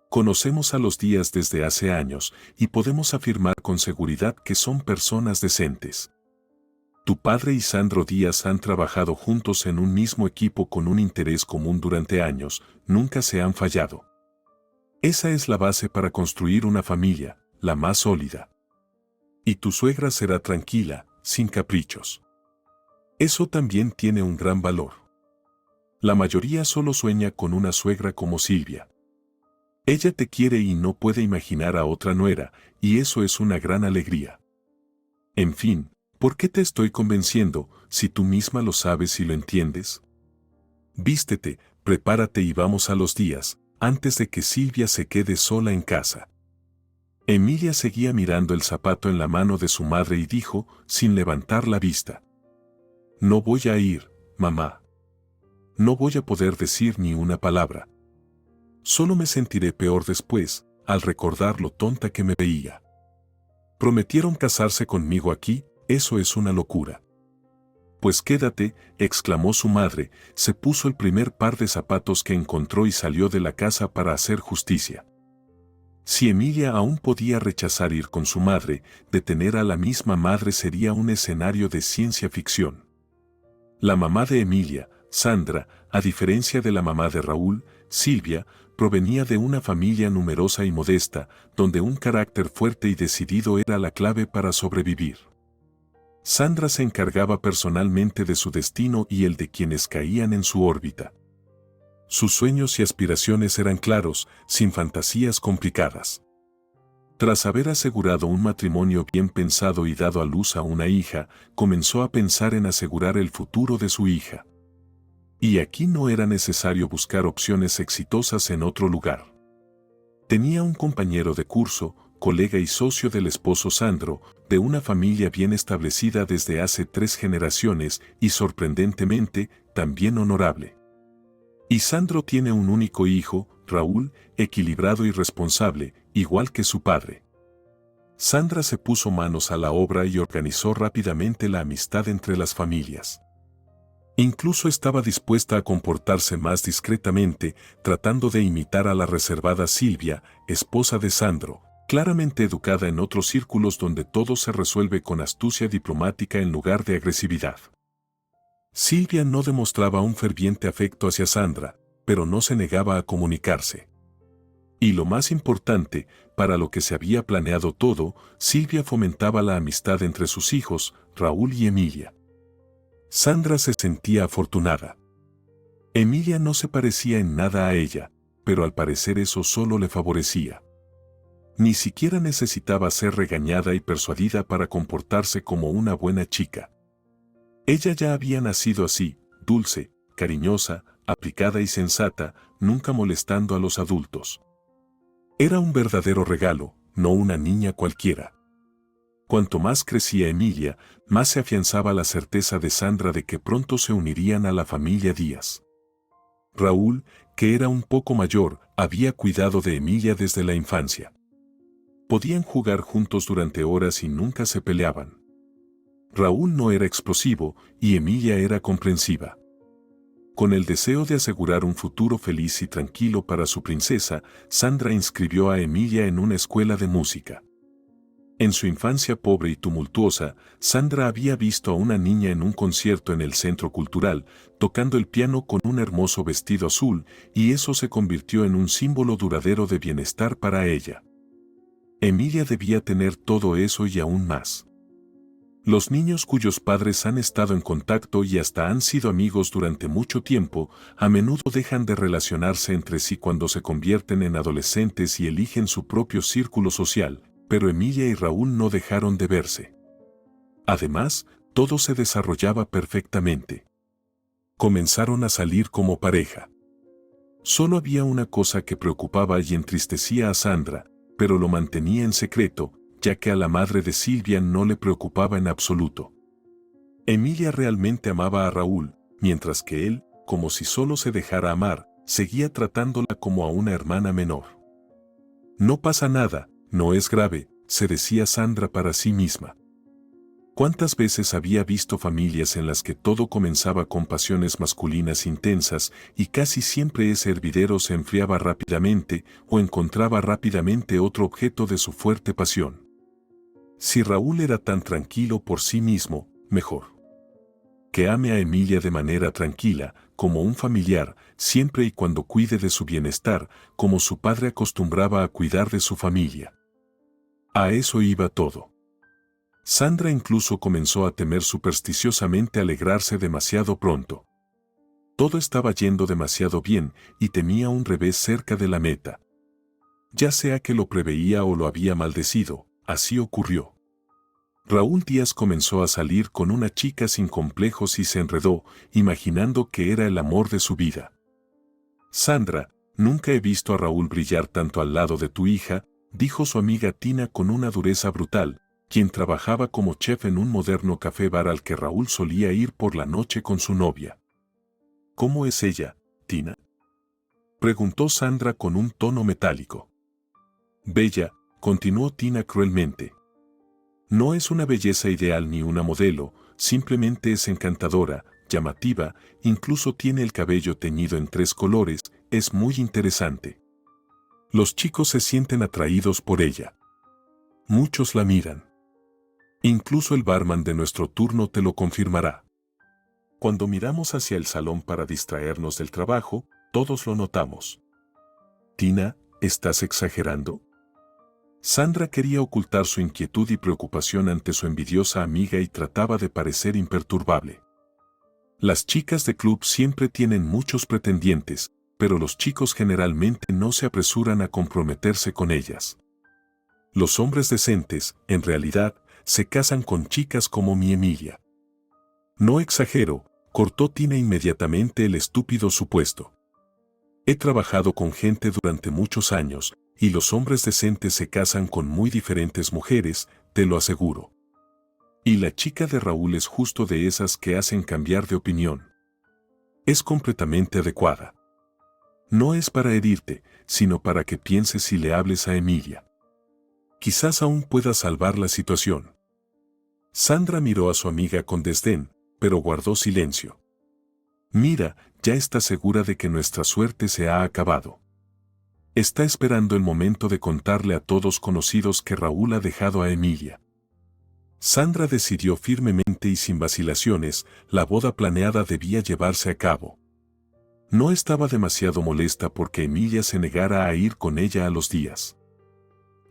Conocemos a los Díaz desde hace años y podemos afirmar con seguridad que son personas decentes. Tu padre y Sandro Díaz han trabajado juntos en un mismo equipo con un interés común durante años, nunca se han fallado. Esa es la base para construir una familia, la más sólida. Y tu suegra será tranquila, sin caprichos. Eso también tiene un gran valor. La mayoría solo sueña con una suegra como Silvia. Ella te quiere y no puede imaginar a otra nuera, y eso es una gran alegría. En fin, ¿por qué te estoy convenciendo, si tú misma lo sabes y lo entiendes? Vístete, prepárate y vamos a los Díaz, antes de que Silvia se quede sola en casa. Emilia seguía mirando el zapato en la mano de su madre y dijo, sin levantar la vista: No voy a ir, mamá. No voy a poder decir ni una palabra. Solo me sentiré peor después, al recordar lo tonta que me veía. Prometieron casarse conmigo aquí, eso es una locura. Pues quédate, exclamó su madre, se puso el primer par de zapatos que encontró y salió de la casa para hacer justicia. Si Emilia aún podía rechazar ir con su madre, detener a la misma madre sería un escenario de ciencia ficción. La mamá de Emilia, Sandra, a diferencia de la mamá de Raúl, Silvia, provenía de una familia numerosa y modesta, donde un carácter fuerte y decidido era la clave para sobrevivir. Sandra se encargaba personalmente de su destino y el de quienes caían en su órbita. Sus sueños y aspiraciones eran claros, sin fantasías complicadas. Tras haber asegurado un matrimonio bien pensado y dado a luz a una hija, comenzó a pensar en asegurar el futuro de su hija. Y aquí no era necesario buscar opciones exitosas en otro lugar. Tenía un compañero de curso, colega y socio del esposo Sandro, de una familia bien establecida desde hace 3 generaciones y sorprendentemente, también honorable. Y Sandro tiene un único hijo, Raúl, equilibrado y responsable, igual que su padre. Sandra se puso manos a la obra y organizó rápidamente la amistad entre las familias. Incluso estaba dispuesta a comportarse más discretamente, tratando de imitar a la reservada Silvia, esposa de Sandro, claramente educada en otros círculos donde todo se resuelve con astucia diplomática en lugar de agresividad. Silvia no demostraba un ferviente afecto hacia Sandra, pero no se negaba a comunicarse. Y lo más importante, para lo que se había planeado todo, Silvia fomentaba la amistad entre sus hijos, Raúl y Emilia. Sandra se sentía afortunada. Emilia no se parecía en nada a ella, pero al parecer eso solo le favorecía. Ni siquiera necesitaba ser regañada y persuadida para comportarse como una buena chica. Ella ya había nacido así, dulce, cariñosa, aplicada y sensata, nunca molestando a los adultos. Era un verdadero regalo, no una niña cualquiera. Cuanto más crecía Emilia, más se afianzaba la certeza de Sandra de que pronto se unirían a la familia Díaz. Raúl, que era un poco mayor, había cuidado de Emilia desde la infancia. Podían jugar juntos durante horas y nunca se peleaban. Raúl no era explosivo y Emilia era comprensiva. Con el deseo de asegurar un futuro feliz y tranquilo para su princesa, Sandra inscribió a Emilia en una escuela de música. En su infancia pobre y tumultuosa, Sandra había visto a una niña en un concierto en el centro cultural, tocando el piano con un hermoso vestido azul, y eso se convirtió en un símbolo duradero de bienestar para ella. Emilia debía tener todo eso y aún más. Los niños cuyos padres han estado en contacto y hasta han sido amigos durante mucho tiempo, a menudo dejan de relacionarse entre sí cuando se convierten en adolescentes y eligen su propio círculo social, pero Emilia y Raúl no dejaron de verse. Además, todo se desarrollaba perfectamente. Comenzaron a salir como pareja. Solo había una cosa que preocupaba y entristecía a Sandra, pero lo mantenía en secreto, ya que a la madre de Silvia no le preocupaba en absoluto. Emilia realmente amaba a Raúl, mientras que él, como si solo se dejara amar, seguía tratándola como a una hermana menor. No pasa nada, no es grave, se decía Sandra para sí misma. ¿Cuántas veces había visto familias en las que todo comenzaba con pasiones masculinas intensas y casi siempre ese hervidero se enfriaba rápidamente o encontraba rápidamente otro objeto de su fuerte pasión? Si Raúl era tan tranquilo por sí mismo, mejor. Que ame a Emilia de manera tranquila, como un familiar, siempre y cuando cuide de su bienestar, como su padre acostumbraba a cuidar de su familia. A eso iba todo. Sandra incluso comenzó a temer supersticiosamente alegrarse demasiado pronto. Todo estaba yendo demasiado bien y temía un revés cerca de la meta. Ya sea que lo preveía o lo había maldecido, así ocurrió. Raúl Díaz comenzó a salir con una chica sin complejos y se enredó, imaginando que era el amor de su vida. Sandra, nunca he visto a Raúl brillar tanto al lado de tu hija, dijo su amiga Tina con una dureza brutal, quien trabajaba como chef en un moderno café-bar al que Raúl solía ir por la noche con su novia. ¿Cómo es ella, Tina?, preguntó Sandra con un tono metálico. Bella, continuó Tina cruelmente. No es una belleza ideal ni una modelo, simplemente es encantadora, llamativa, incluso tiene el cabello teñido en 3 colores, es muy interesante. Los chicos se sienten atraídos por ella. Muchos la miran. Incluso el barman de nuestro turno te lo confirmará. Cuando miramos hacia el salón para distraernos del trabajo, todos lo notamos. Tina, ¿estás exagerando? Sandra quería ocultar su inquietud y preocupación ante su envidiosa amiga y trataba de parecer imperturbable. Las chicas de club siempre tienen muchos pretendientes, pero los chicos generalmente no se apresuran a comprometerse con ellas. Los hombres decentes, en realidad, se casan con chicas como mi Emilia. No exagero, cortó Tina inmediatamente el estúpido supuesto. He trabajado con gente durante muchos años, y los hombres decentes se casan con muy diferentes mujeres, te lo aseguro. Y la chica de Raúl es justo de esas que hacen cambiar de opinión. Es completamente adecuada. No es para herirte, sino para que pienses y le hables a Emilia. Quizás aún pueda salvar la situación. Sandra miró a su amiga con desdén, pero guardó silencio. Mira, ya está segura de que nuestra suerte se ha acabado. Está esperando el momento de contarle a todos conocidos que Raúl ha dejado a Emilia. Sandra decidió firmemente y sin vacilaciones, la boda planeada debía llevarse a cabo. No estaba demasiado molesta porque Emilia se negara a ir con ella a los días.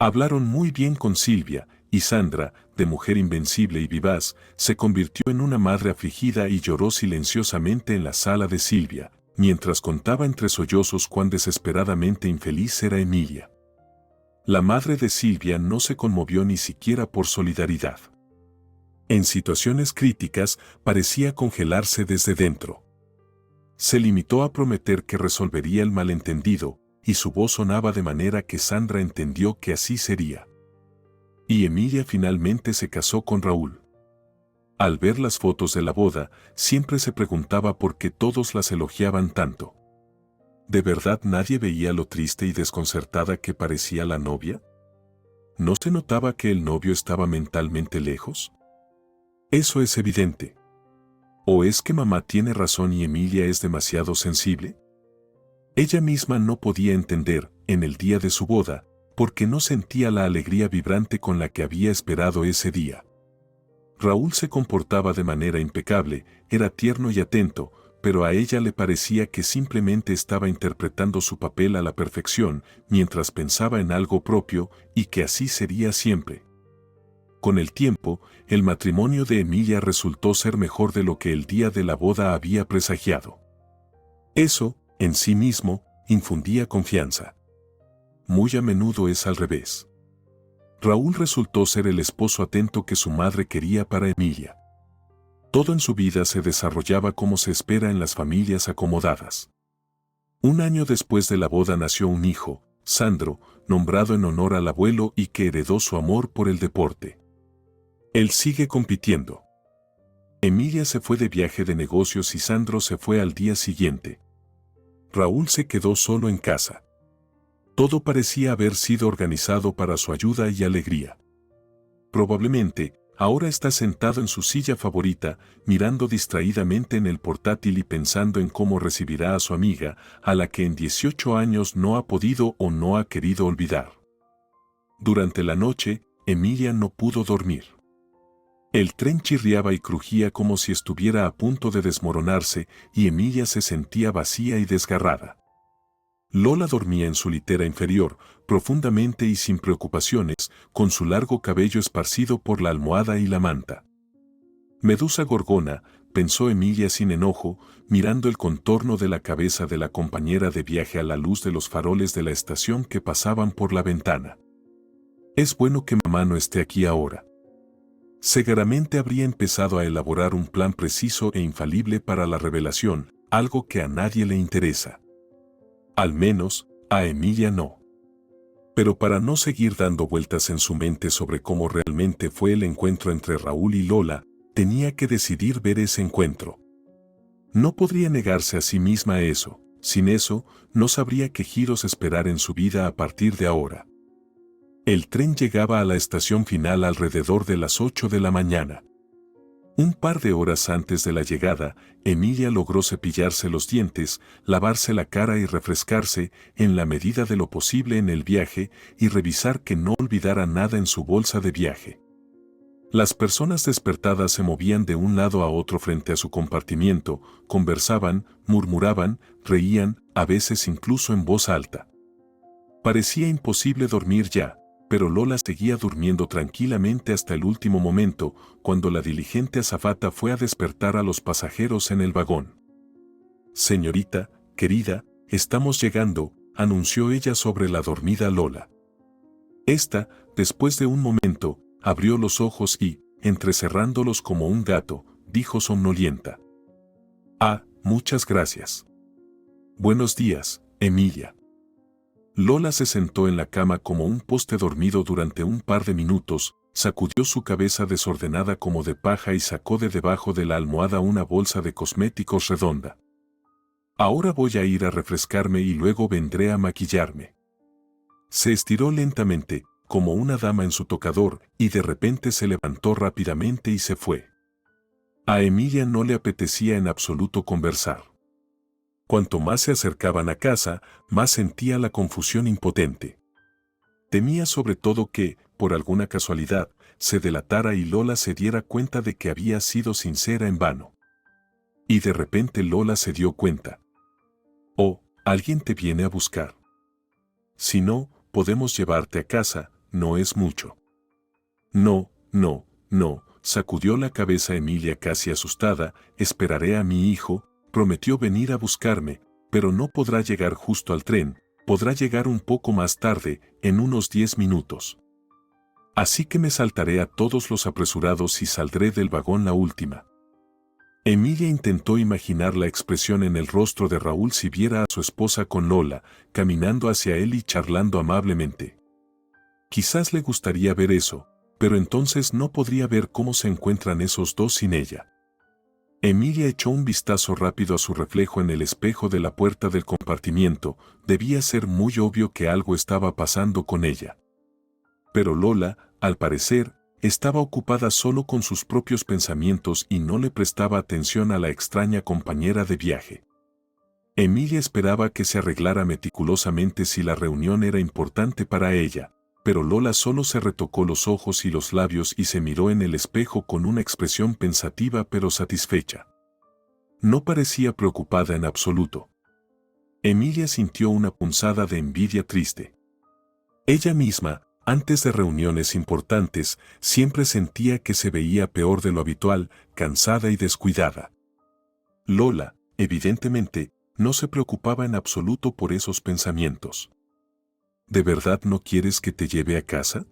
Hablaron muy bien con Silvia, y Sandra, de mujer invencible y vivaz, se convirtió en una madre afligida y lloró silenciosamente en la sala de Silvia, mientras contaba entre sollozos cuán desesperadamente infeliz era Emilia. La madre de Silvia no se conmovió ni siquiera por solidaridad. En situaciones críticas parecía congelarse desde dentro. Se limitó a prometer que resolvería el malentendido, y su voz sonaba de manera que Sandra entendió que así sería. Y Emilia finalmente se casó con Raúl. Al ver las fotos de la boda, siempre se preguntaba por qué todos las elogiaban tanto. ¿De verdad nadie veía lo triste y desconcertada que parecía la novia? ¿No se notaba que el novio estaba mentalmente lejos? Eso es evidente. ¿O es que mamá tiene razón y Emilia es demasiado sensible? Ella misma no podía entender, en el día de su boda, porque no sentía la alegría vibrante con la que había esperado ese día. Raúl se comportaba de manera impecable, era tierno y atento, pero a ella le parecía que simplemente estaba interpretando su papel a la perfección, mientras pensaba en algo propio, y que así sería siempre. Con el tiempo, el matrimonio de Emilia resultó ser mejor de lo que el día de la boda había presagiado. Eso, en sí mismo, infundía confianza. Muy a menudo es al revés. Raúl resultó ser el esposo atento que su madre quería para Emilia. Todo en su vida se desarrollaba como se espera en las familias acomodadas. Un año después de la boda nació un hijo, Sandro, nombrado en honor al abuelo y que heredó su amor por el deporte. Él sigue compitiendo. Emilia se fue de viaje de negocios y Sandro se fue al día siguiente. Raúl se quedó solo en casa. Todo parecía haber sido organizado para su ayuda y alegría. Probablemente, ahora está sentado en su silla favorita, mirando distraídamente en el portátil y pensando en cómo recibirá a su amiga, a la que en 18 años no ha podido o no ha querido olvidar. Durante la noche, Emilia no pudo dormir. El tren chirriaba y crujía como si estuviera a punto de desmoronarse, y Emilia se sentía vacía y desgarrada. Lola dormía en su litera inferior, profundamente y sin preocupaciones, con su largo cabello esparcido por la almohada y la manta. Medusa gorgona, pensó Emilia sin enojo, mirando el contorno de la cabeza de la compañera de viaje a la luz de los faroles de la estación que pasaban por la ventana. Es bueno que mamá no esté aquí ahora. Seguramente habría empezado a elaborar un plan preciso e infalible para la revelación, algo que a nadie le interesa. Al menos, a Emilia no. Pero para no seguir dando vueltas en su mente sobre cómo realmente fue el encuentro entre Raúl y Lola, tenía que decidir ver ese encuentro. No podría negarse a sí misma a eso, sin eso, no sabría qué giros esperar en su vida a partir de ahora. El tren llegaba a la estación final alrededor de las 8 de la mañana. Un par de horas antes de la llegada, Emilia logró cepillarse los dientes, lavarse la cara y refrescarse, en la medida de lo posible en el viaje, y revisar que no olvidara nada en su bolsa de viaje. Las personas despertadas se movían de un lado a otro frente a su compartimiento, conversaban, murmuraban, reían, a veces incluso en voz alta. Parecía imposible dormir ya, pero Lola seguía durmiendo tranquilamente hasta el último momento, cuando la diligente azafata fue a despertar a los pasajeros en el vagón. «Señorita, querida, estamos llegando», anunció ella sobre la dormida Lola. Esta, después de un momento, abrió los ojos y, entrecerrándolos como un gato, dijo somnolienta: «Ah, muchas gracias. Buenos días, Emilia». Lola se sentó en la cama como un poste dormido durante un par de minutos, sacudió su cabeza desordenada como de paja y sacó de debajo de la almohada una bolsa de cosméticos redonda. «Ahora voy a ir a refrescarme y luego vendré a maquillarme». Se estiró lentamente, como una dama en su tocador, y de repente se levantó rápidamente y se fue. A Emilia no le apetecía en absoluto conversar. Cuanto más se acercaban a casa, más sentía la confusión impotente. Temía sobre todo que, por alguna casualidad, se delatara y Lola se diera cuenta de que había sido sincera en vano. Y de repente Lola se dio cuenta. «Oh, alguien te viene a buscar. Si no, podemos llevarte a casa, no es mucho». «No, no, no», sacudió la cabeza Emilia casi asustada, «esperaré a mi hijo, prometió venir a buscarme, pero no podrá llegar justo al tren, podrá llegar un poco más tarde, en unos 10 minutos. Así que me saltaré a todos los apresurados y saldré del vagón la última». Emilia intentó imaginar la expresión en el rostro de Raúl si viera a su esposa con Lola, caminando hacia él y charlando amablemente. Quizás le gustaría ver eso, pero entonces no podría ver cómo se encuentran esos dos sin ella. Emilia echó un vistazo rápido a su reflejo en el espejo de la puerta del compartimiento, debía ser muy obvio que algo estaba pasando con ella. Pero Lola, al parecer, estaba ocupada solo con sus propios pensamientos y no le prestaba atención a la extraña compañera de viaje. Emilia esperaba que se arreglara meticulosamente si la reunión era importante para ella, pero Lola solo se retocó los ojos y los labios y se miró en el espejo con una expresión pensativa pero satisfecha. No parecía preocupada en absoluto. Emilia sintió una punzada de envidia triste. Ella misma, antes de reuniones importantes, siempre sentía que se veía peor de lo habitual, cansada y descuidada. Lola, evidentemente, no se preocupaba en absoluto por esos pensamientos. ¿De verdad no quieres que te lleve a casa?,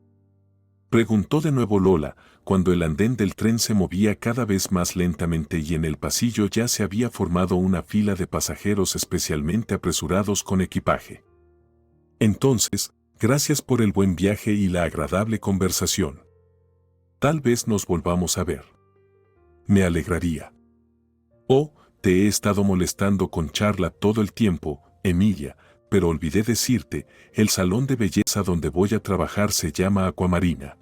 preguntó de nuevo Lola, cuando el andén del tren se movía cada vez más lentamente y en el pasillo ya se había formado una fila de pasajeros especialmente apresurados con equipaje. Entonces, gracias por el buen viaje y la agradable conversación. Tal vez nos volvamos a ver. Me alegraría. Oh, te he estado molestando con charla todo el tiempo, Emilia, pero olvidé decirte, el salón de belleza donde voy a trabajar se llama Aquamarina.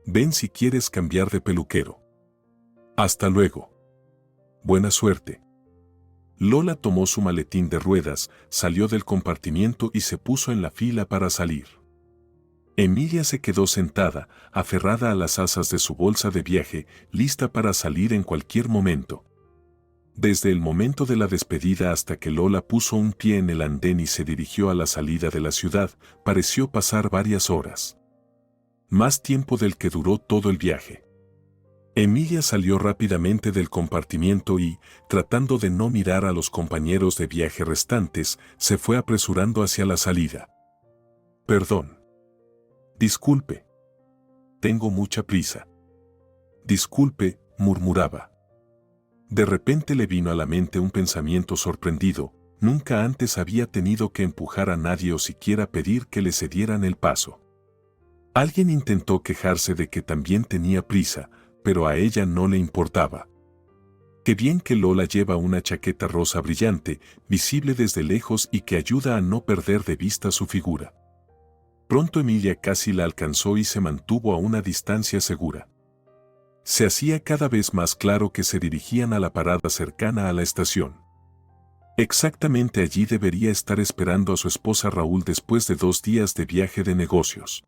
Ven si quieres cambiar de peluquero. Hasta luego. Buena suerte. Lola tomó su maletín de ruedas, salió del compartimiento y se puso en la fila para salir. Emilia se quedó sentada, aferrada a las asas de su bolsa de viaje, lista para salir en cualquier momento. Desde el momento de la despedida hasta que Lola puso un pie en el andén y se dirigió a la salida de la ciudad, pareció pasar varias horas. Más tiempo del que duró todo el viaje. Emilia salió rápidamente del compartimiento y, tratando de no mirar a los compañeros de viaje restantes, se fue apresurando hacia la salida. Perdón. Disculpe. Tengo mucha prisa. Disculpe, murmuraba. De repente le vino a la mente un pensamiento sorprendido, nunca antes había tenido que empujar a nadie o siquiera pedir que le cedieran el paso. Alguien intentó quejarse de que también tenía prisa, pero a ella no le importaba. Qué bien que Lola lleva una chaqueta rosa brillante, visible desde lejos y que ayuda a no perder de vista su figura. Pronto Emilia casi la alcanzó y se mantuvo a una distancia segura. Se hacía cada vez más claro que se dirigían a la parada cercana a la estación. Exactamente allí debería estar esperando a su esposa Raúl después de 2 días de viaje de negocios.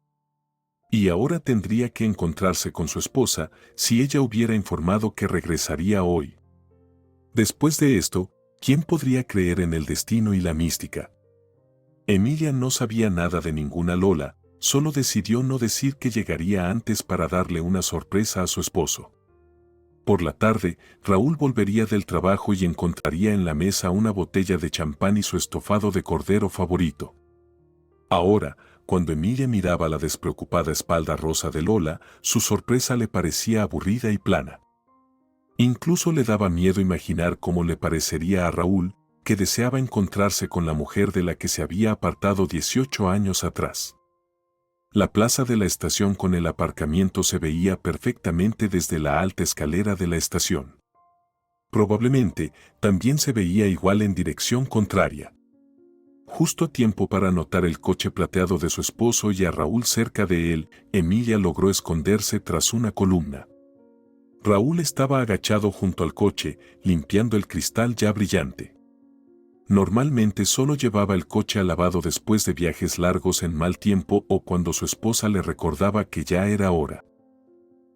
Y ahora tendría que encontrarse con su esposa si ella hubiera informado que regresaría hoy. Después de esto, ¿quién podría creer en el destino y la mística? Emilia no sabía nada de ninguna Lola, solo decidió no decir que llegaría antes para darle una sorpresa a su esposo. Por la tarde, Raúl volvería del trabajo y encontraría en la mesa una botella de champán y su estofado de cordero favorito. Ahora, cuando Emilia miraba la despreocupada espalda rosa de Lola, su sorpresa le parecía aburrida y plana. Incluso le daba miedo imaginar cómo le parecería a Raúl, que deseaba encontrarse con la mujer de la que se había apartado 18 años atrás. La plaza de la estación con el aparcamiento se veía perfectamente desde la alta escalera de la estación. Probablemente, también se veía igual en dirección contraria. Justo a tiempo para notar el coche plateado de su esposo y a Raúl cerca de él, Emilia logró esconderse tras una columna. Raúl estaba agachado junto al coche, limpiando el cristal ya brillante. Normalmente solo llevaba el coche al lavado después de viajes largos en mal tiempo o cuando su esposa le recordaba que ya era hora.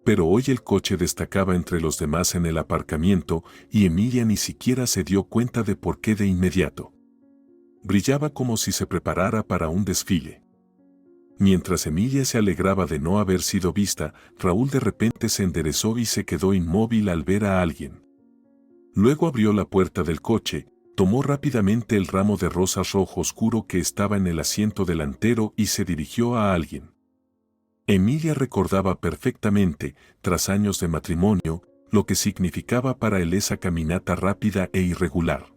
Pero hoy el coche destacaba entre los demás en el aparcamiento y Emilia ni siquiera se dio cuenta de por qué de inmediato. Brillaba como si se preparara para un desfile. Mientras Emilia se alegraba de no haber sido vista, Raúl de repente se enderezó y se quedó inmóvil al ver a alguien. Luego abrió la puerta del coche, tomó rápidamente el ramo de rosas rojo oscuro que estaba en el asiento delantero y se dirigió a alguien. Emilia recordaba perfectamente, tras años de matrimonio, lo que significaba para él esa caminata rápida e irregular.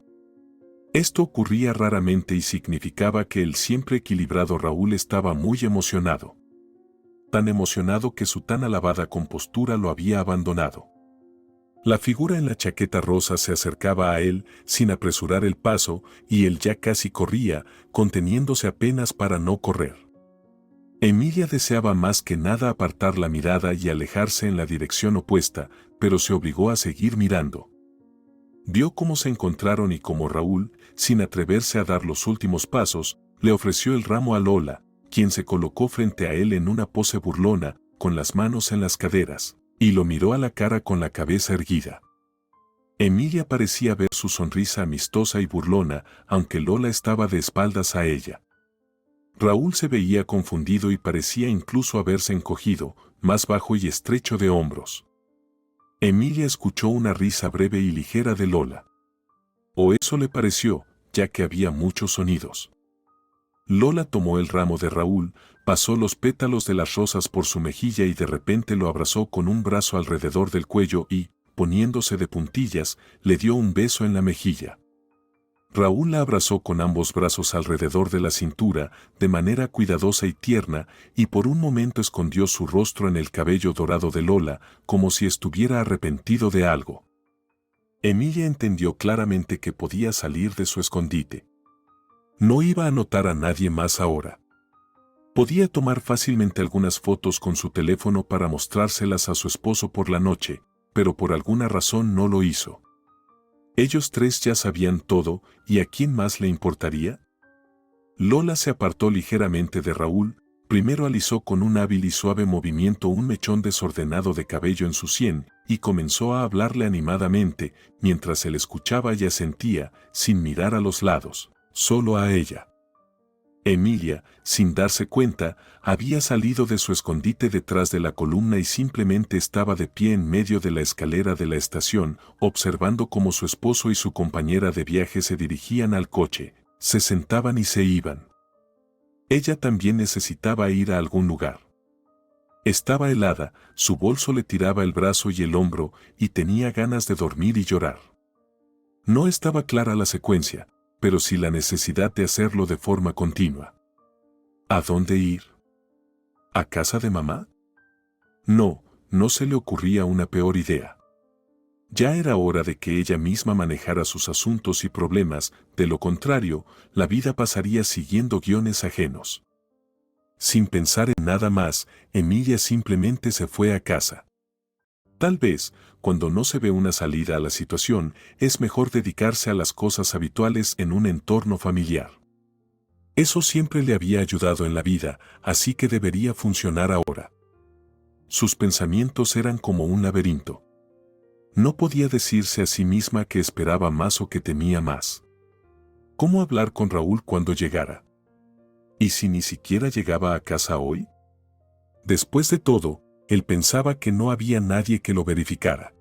Esto ocurría raramente y significaba que el siempre equilibrado Raúl estaba muy emocionado. Tan emocionado que su tan alabada compostura lo había abandonado. La figura en la chaqueta rosa se acercaba a él sin apresurar el paso y él ya casi corría, conteniéndose apenas para no correr. Emilia deseaba más que nada apartar la mirada y alejarse en la dirección opuesta, pero se obligó a seguir mirando. Vio cómo se encontraron y cómo Raúl, sin atreverse a dar los últimos pasos, le ofreció el ramo a Lola, quien se colocó frente a él en una pose burlona, con las manos en las caderas, y lo miró a la cara con la cabeza erguida. Emilia parecía ver su sonrisa amistosa y burlona, aunque Lola estaba de espaldas a ella. Raúl se veía confundido y parecía incluso haberse encogido, más bajo y estrecho de hombros. Emilia escuchó una risa breve y ligera de Lola. O eso le pareció, ya que había muchos sonidos. Lola tomó el ramo de Raúl, pasó los pétalos de las rosas por su mejilla y de repente lo abrazó con un brazo alrededor del cuello y, poniéndose de puntillas, le dio un beso en la mejilla. Raúl la abrazó con ambos brazos alrededor de la cintura, de manera cuidadosa y tierna, y por un momento escondió su rostro en el cabello dorado de Lola, como si estuviera arrepentido de algo. Emilia entendió claramente que podía salir de su escondite. No iba a notar a nadie más ahora. Podía tomar fácilmente algunas fotos con su teléfono para mostrárselas a su esposo por la noche, pero por alguna razón no lo hizo. Ellos tres ya sabían todo, ¿y a quién más le importaría? Lola se apartó ligeramente de Raúl, primero alisó con un hábil y suave movimiento un mechón desordenado de cabello en su sien, y comenzó a hablarle animadamente, mientras él escuchaba y asentía, sin mirar a los lados, solo a ella. Emilia, sin darse cuenta, había salido de su escondite detrás de la columna y simplemente estaba de pie en medio de la escalera de la estación, observando cómo su esposo y su compañera de viaje se dirigían al coche, se sentaban y se iban. Ella también necesitaba ir a algún lugar. Estaba helada, su bolso le tiraba el brazo y el hombro, y tenía ganas de dormir y llorar. No estaba clara la secuencia, pero sí la necesidad de hacerlo de forma continua. ¿A dónde ir? ¿A casa de mamá? No, no se le ocurría una peor idea. Ya era hora de que ella misma manejara sus asuntos y problemas, de lo contrario, la vida pasaría siguiendo guiones ajenos. Sin pensar en nada más, Emilia simplemente se fue a casa. Tal vez, cuando no se ve una salida a la situación, es mejor dedicarse a las cosas habituales en un entorno familiar. Eso siempre le había ayudado en la vida, así que debería funcionar ahora. Sus pensamientos eran como un laberinto. No podía decirse a sí misma que esperaba más o que temía más. ¿Cómo hablar con Raúl cuando llegara? ¿Y si ni siquiera llegaba a casa hoy? Después de todo, él pensaba que no había nadie que lo verificara.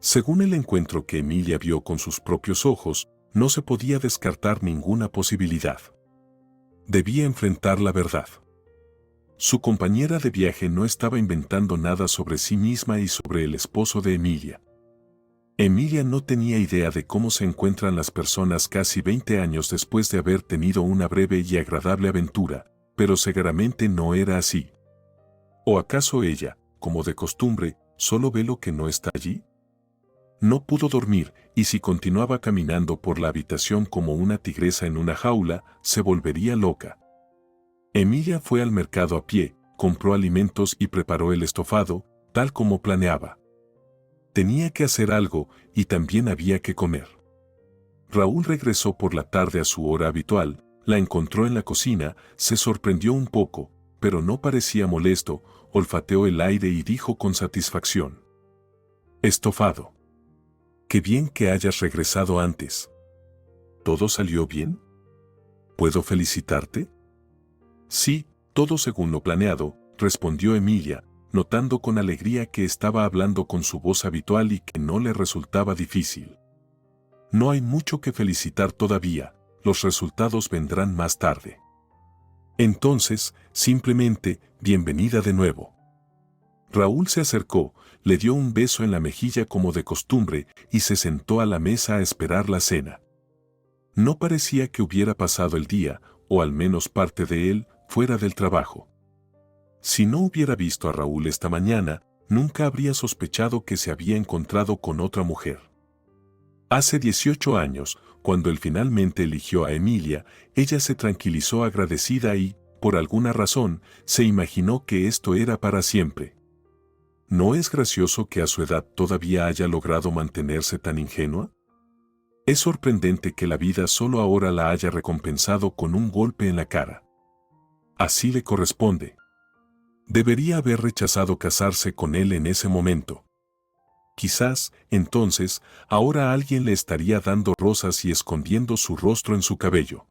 Según el encuentro que Emilia vio con sus propios ojos, no se podía descartar ninguna posibilidad. Debía enfrentar la verdad. Su compañera de viaje no estaba inventando nada sobre sí misma y sobre el esposo de Emilia. Emilia no tenía idea de cómo se encuentran las personas casi 20 años después de haber tenido una breve y agradable aventura, pero seguramente no era así. ¿O acaso ella, como de costumbre, solo ve lo que no está allí? No pudo dormir, y si continuaba caminando por la habitación como una tigresa en una jaula, se volvería loca. Emilia fue al mercado a pie, compró alimentos y preparó el estofado, tal como planeaba. Tenía que hacer algo, y también había que comer. Raúl regresó por la tarde a su hora habitual, la encontró en la cocina, se sorprendió un poco, pero no parecía molesto, olfateó el aire y dijo con satisfacción: «Estofado. Qué bien que hayas regresado antes. ¿Todo salió bien? ¿Puedo felicitarte?» «Sí, todo según lo planeado», respondió Emilia, notando con alegría que estaba hablando con su voz habitual y que no le resultaba difícil. «No hay mucho que felicitar todavía, los resultados vendrán más tarde». «Entonces, simplemente, bienvenida de nuevo». Raúl se acercó, le dio un beso en la mejilla como de costumbre y se sentó a la mesa a esperar la cena. No parecía que hubiera pasado el día, o al menos parte de él, fuera del trabajo. Si no hubiera visto a Raúl esta mañana, nunca habría sospechado que se había encontrado con otra mujer. Hace 18 años, cuando él finalmente eligió a Emilia, ella se tranquilizó agradecida y, por alguna razón, se imaginó que esto era para siempre. ¿No es gracioso que a su edad todavía haya logrado mantenerse tan ingenua? Es sorprendente que la vida solo ahora la haya recompensado con un golpe en la cara. Así le corresponde. Debería haber rechazado casarse con él en ese momento. Quizás, entonces, ahora alguien le estaría dando rosas y escondiendo su rostro en su cabello.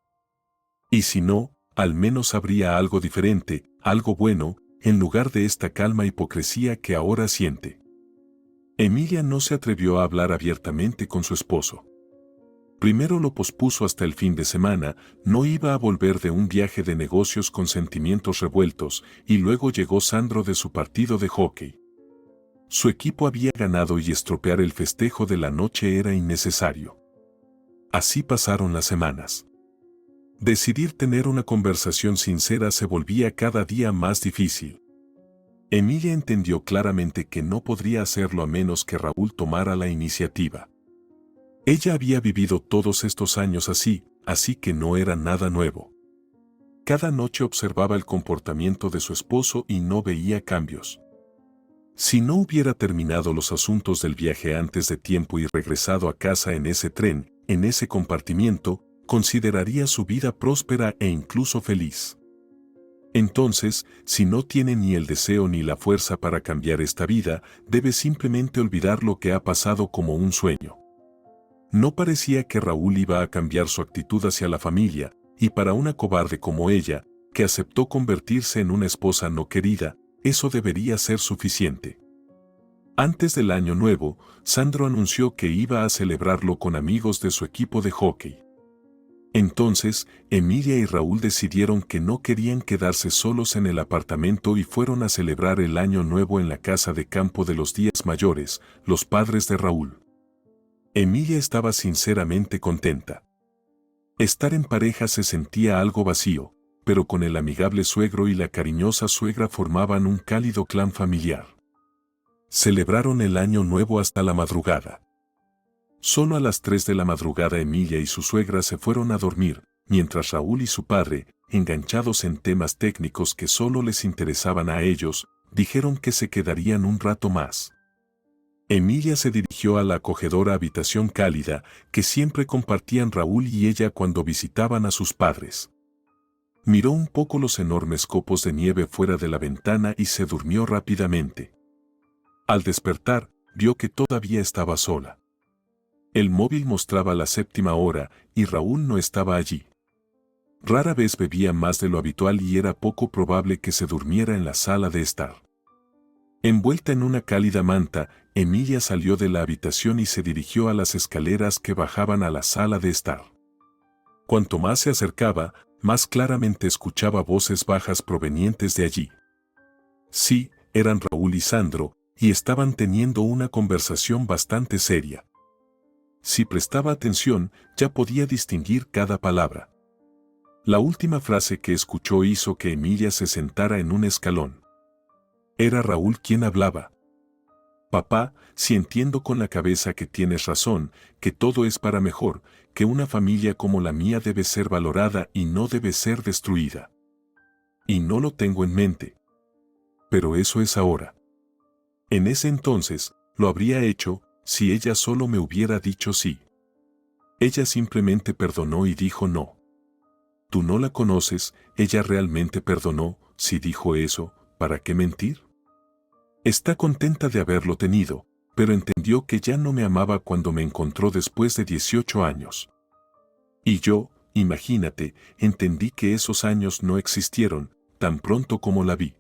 Y si no, al menos habría algo diferente, algo bueno, en lugar de esta calma hipocresía que ahora siente. Emilia no se atrevió a hablar abiertamente con su esposo. Primero lo pospuso hasta el fin de semana, no iba a volver de un viaje de negocios con sentimientos revueltos, y luego llegó Sandro de su partido de hockey. Su equipo había ganado y estropear el festejo de la noche era innecesario. Así pasaron las semanas. Decidir tener una conversación sincera se volvía cada día más difícil. Emilia entendió claramente que no podría hacerlo a menos que Raúl tomara la iniciativa. Ella había vivido todos estos años así que no era nada nuevo. Cada noche observaba el comportamiento de su esposo y no veía cambios. Si no hubiera terminado los asuntos del viaje antes de tiempo y regresado a casa en ese tren, en ese compartimiento, consideraría su vida próspera e incluso feliz. Entonces, si no tiene ni el deseo ni la fuerza para cambiar esta vida, debe simplemente olvidar lo que ha pasado como un sueño. No parecía que Raúl iba a cambiar su actitud hacia la familia, y para una cobarde como ella, que aceptó convertirse en una esposa no querida, eso debería ser suficiente. Antes del año nuevo, Sandro anunció que iba a celebrarlo con amigos de su equipo de hockey. Entonces, Emilia y Raúl decidieron que no querían quedarse solos en el apartamento y fueron a celebrar el año nuevo en la casa de campo de los Díaz Mayores, los padres de Raúl. Emilia estaba sinceramente contenta. Estar en pareja se sentía algo vacío, pero con el amigable suegro y la cariñosa suegra formaban un cálido clan familiar. Celebraron el año nuevo hasta la madrugada. Solo a las 3 de la madrugada Emilia y su suegra se fueron a dormir, mientras Raúl y su padre, enganchados en temas técnicos que solo les interesaban a ellos, dijeron que se quedarían un rato más. Emilia se dirigió a la acogedora habitación cálida que siempre compartían Raúl y ella cuando visitaban a sus padres. Miró un poco los enormes copos de nieve fuera de la ventana y se durmió rápidamente. Al despertar, vio que todavía estaba sola. El móvil mostraba la 7ª hora y Raúl no estaba allí. Rara vez bebía más de lo habitual y era poco probable que se durmiera en la sala de estar. Envuelta en una cálida manta, Emilia salió de la habitación y se dirigió a las escaleras que bajaban a la sala de estar. Cuanto más se acercaba, más claramente escuchaba voces bajas provenientes de allí. Sí, eran Raúl y Sandro, y estaban teniendo una conversación bastante seria. Si prestaba atención, ya podía distinguir cada palabra. La última frase que escuchó hizo que Emilia se sentara en un escalón. Era Raúl quien hablaba. Papá, si entiendo con la cabeza que tienes razón, que todo es para mejor, que una familia como la mía debe ser valorada y no debe ser destruida. Y no lo tengo en mente. Pero eso es ahora. En ese entonces, lo habría hecho, si ella solo me hubiera dicho sí. Ella simplemente perdonó y dijo no. Tú no la conoces, ella realmente perdonó, si dijo eso, ¿para qué mentir? Está contenta de haberlo tenido, pero entendió que ya no me amaba cuando me encontró después de 18 años. Y yo, imagínate, entendí que esos años no existieron, tan pronto como la vi.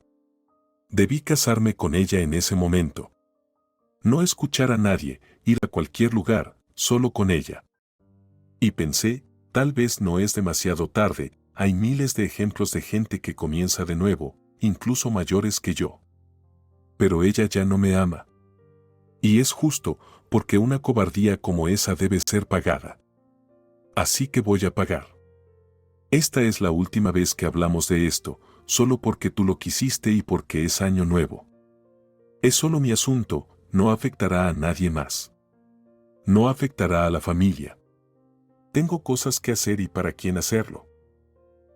Debí casarme con ella en ese momento. No escuchar a nadie, ir a cualquier lugar, solo con ella. Y pensé, tal vez no es demasiado tarde, hay miles de ejemplos de gente que comienza de nuevo, incluso mayores que yo. Pero ella ya no me ama. Y es justo, porque una cobardía como esa debe ser pagada. Así que voy a pagar. Esta es la última vez que hablamos de esto, solo porque tú lo quisiste y porque es año nuevo. Es solo mi asunto, no afectará a nadie más. No afectará a la familia. Tengo cosas que hacer y para quién hacerlo.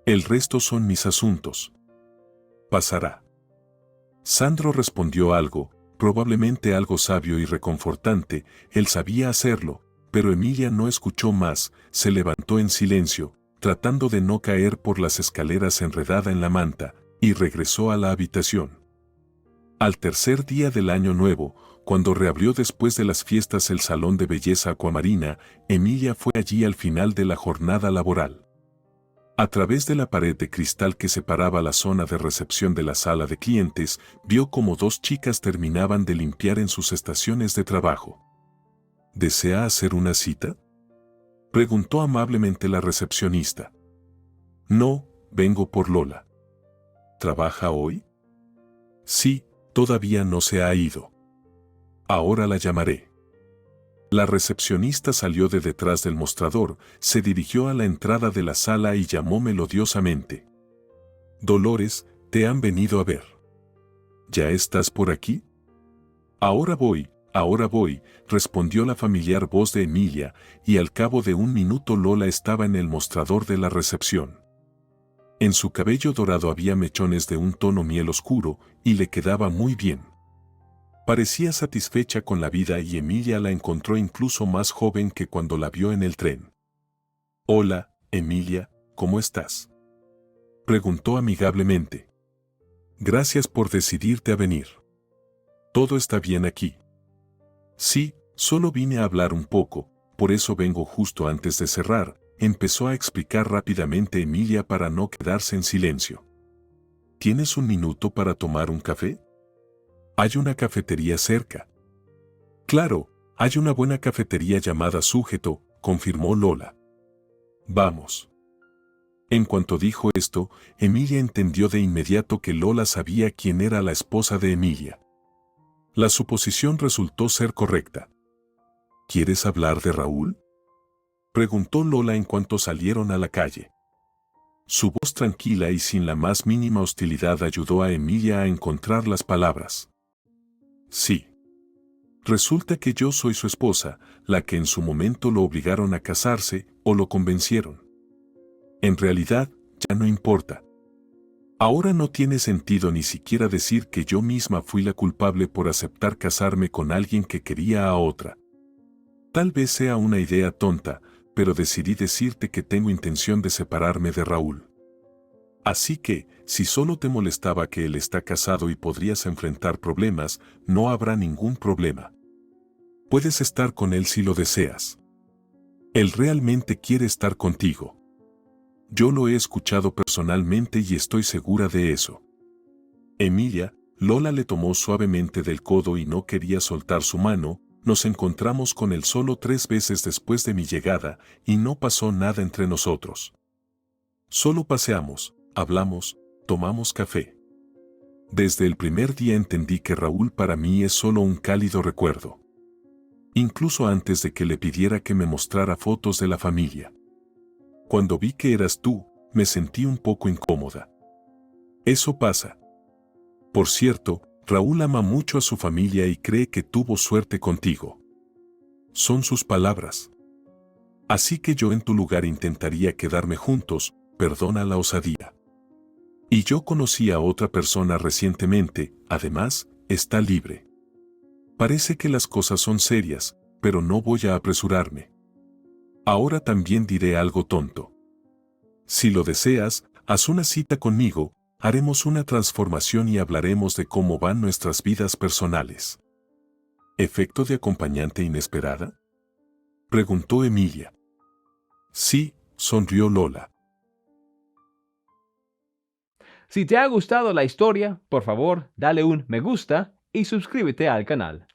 El resto son mis asuntos. Pasará. Sandro respondió algo, probablemente algo sabio y reconfortante, él sabía hacerlo, pero Emilia no escuchó más, se levantó en silencio, tratando de no caer por las escaleras enredada en la manta, y regresó a la habitación. Al tercer día del año nuevo, cuando reabrió después de las fiestas el salón de belleza acuamarina, Emilia fue allí al final de la jornada laboral. A través de la pared de cristal que separaba la zona de recepción de la sala de clientes, vio como dos chicas terminaban de limpiar en sus estaciones de trabajo. ¿Desea hacer una cita?, preguntó amablemente la recepcionista. No, vengo por Lola. ¿Trabaja hoy? Sí, todavía no se ha ido. Ahora la llamaré. La recepcionista salió de detrás del mostrador, se dirigió a la entrada de la sala y llamó melodiosamente. Dolores, te han venido a ver. ¿Ya estás por aquí? Ahora voy, respondió la familiar voz de Emilia, y al cabo de un minuto Lola estaba en el mostrador de la recepción. En su cabello dorado había mechones de un tono miel oscuro, y le quedaba muy bien. Parecía satisfecha con la vida y Emilia la encontró incluso más joven que cuando la vio en el tren. Hola, Emilia, ¿cómo estás?, preguntó amigablemente. Gracias por decidirte a venir. ¿Todo está bien aquí? Sí, solo vine a hablar un poco, por eso vengo justo antes de cerrar, empezó a explicar rápidamente Emilia para no quedarse en silencio. ¿Tienes un minuto para tomar un café? Hay una cafetería cerca. Claro, hay una buena cafetería llamada Sujeto, confirmó Lola. Vamos. En cuanto dijo esto, Emilia entendió de inmediato que Lola sabía quién era la esposa de Emilia. La suposición resultó ser correcta. ¿Quieres hablar de Raúl?, preguntó Lola en cuanto salieron a la calle. Su voz tranquila y sin la más mínima hostilidad ayudó a Emilia a encontrar las palabras. Sí. Resulta que yo soy su esposa, la que en su momento lo obligaron a casarse o lo convencieron. En realidad, ya no importa. Ahora no tiene sentido ni siquiera decir que yo misma fui la culpable por aceptar casarme con alguien que quería a otra. Tal vez sea una idea tonta, pero decidí decirte que tengo intención de separarme de Raúl. Así que, si solo te molestaba que él está casado y podrías enfrentar problemas, no habrá ningún problema. Puedes estar con él si lo deseas. Él realmente quiere estar contigo. Yo lo he escuchado personalmente y estoy segura de eso. Emilia, Lola le tomó suavemente del codo y no quería soltar su mano. Nos encontramos con él solo 3 veces después de mi llegada y no pasó nada entre nosotros. Solo paseamos, hablamos, tomamos café. Desde el primer día entendí que Raúl para mí es solo un cálido recuerdo. Incluso antes de que le pidiera que me mostrara fotos de la familia. Cuando vi que eras tú, me sentí un poco incómoda. Eso pasa. Por cierto, Raúl ama mucho a su familia y cree que tuvo suerte contigo. Son sus palabras. Así que yo en tu lugar intentaría quedarme juntos, perdona la osadía. Y yo conocí a otra persona recientemente, además, está libre. Parece que las cosas son serias, pero no voy a apresurarme. Ahora también diré algo tonto. Si lo deseas, haz una cita conmigo, haremos una transformación y hablaremos de cómo van nuestras vidas personales. ¿Efecto de acompañante inesperada? Preguntó Emilia. Sí, sonrió Lola. Si te ha gustado la historia, por favor, dale un me gusta y suscríbete al canal.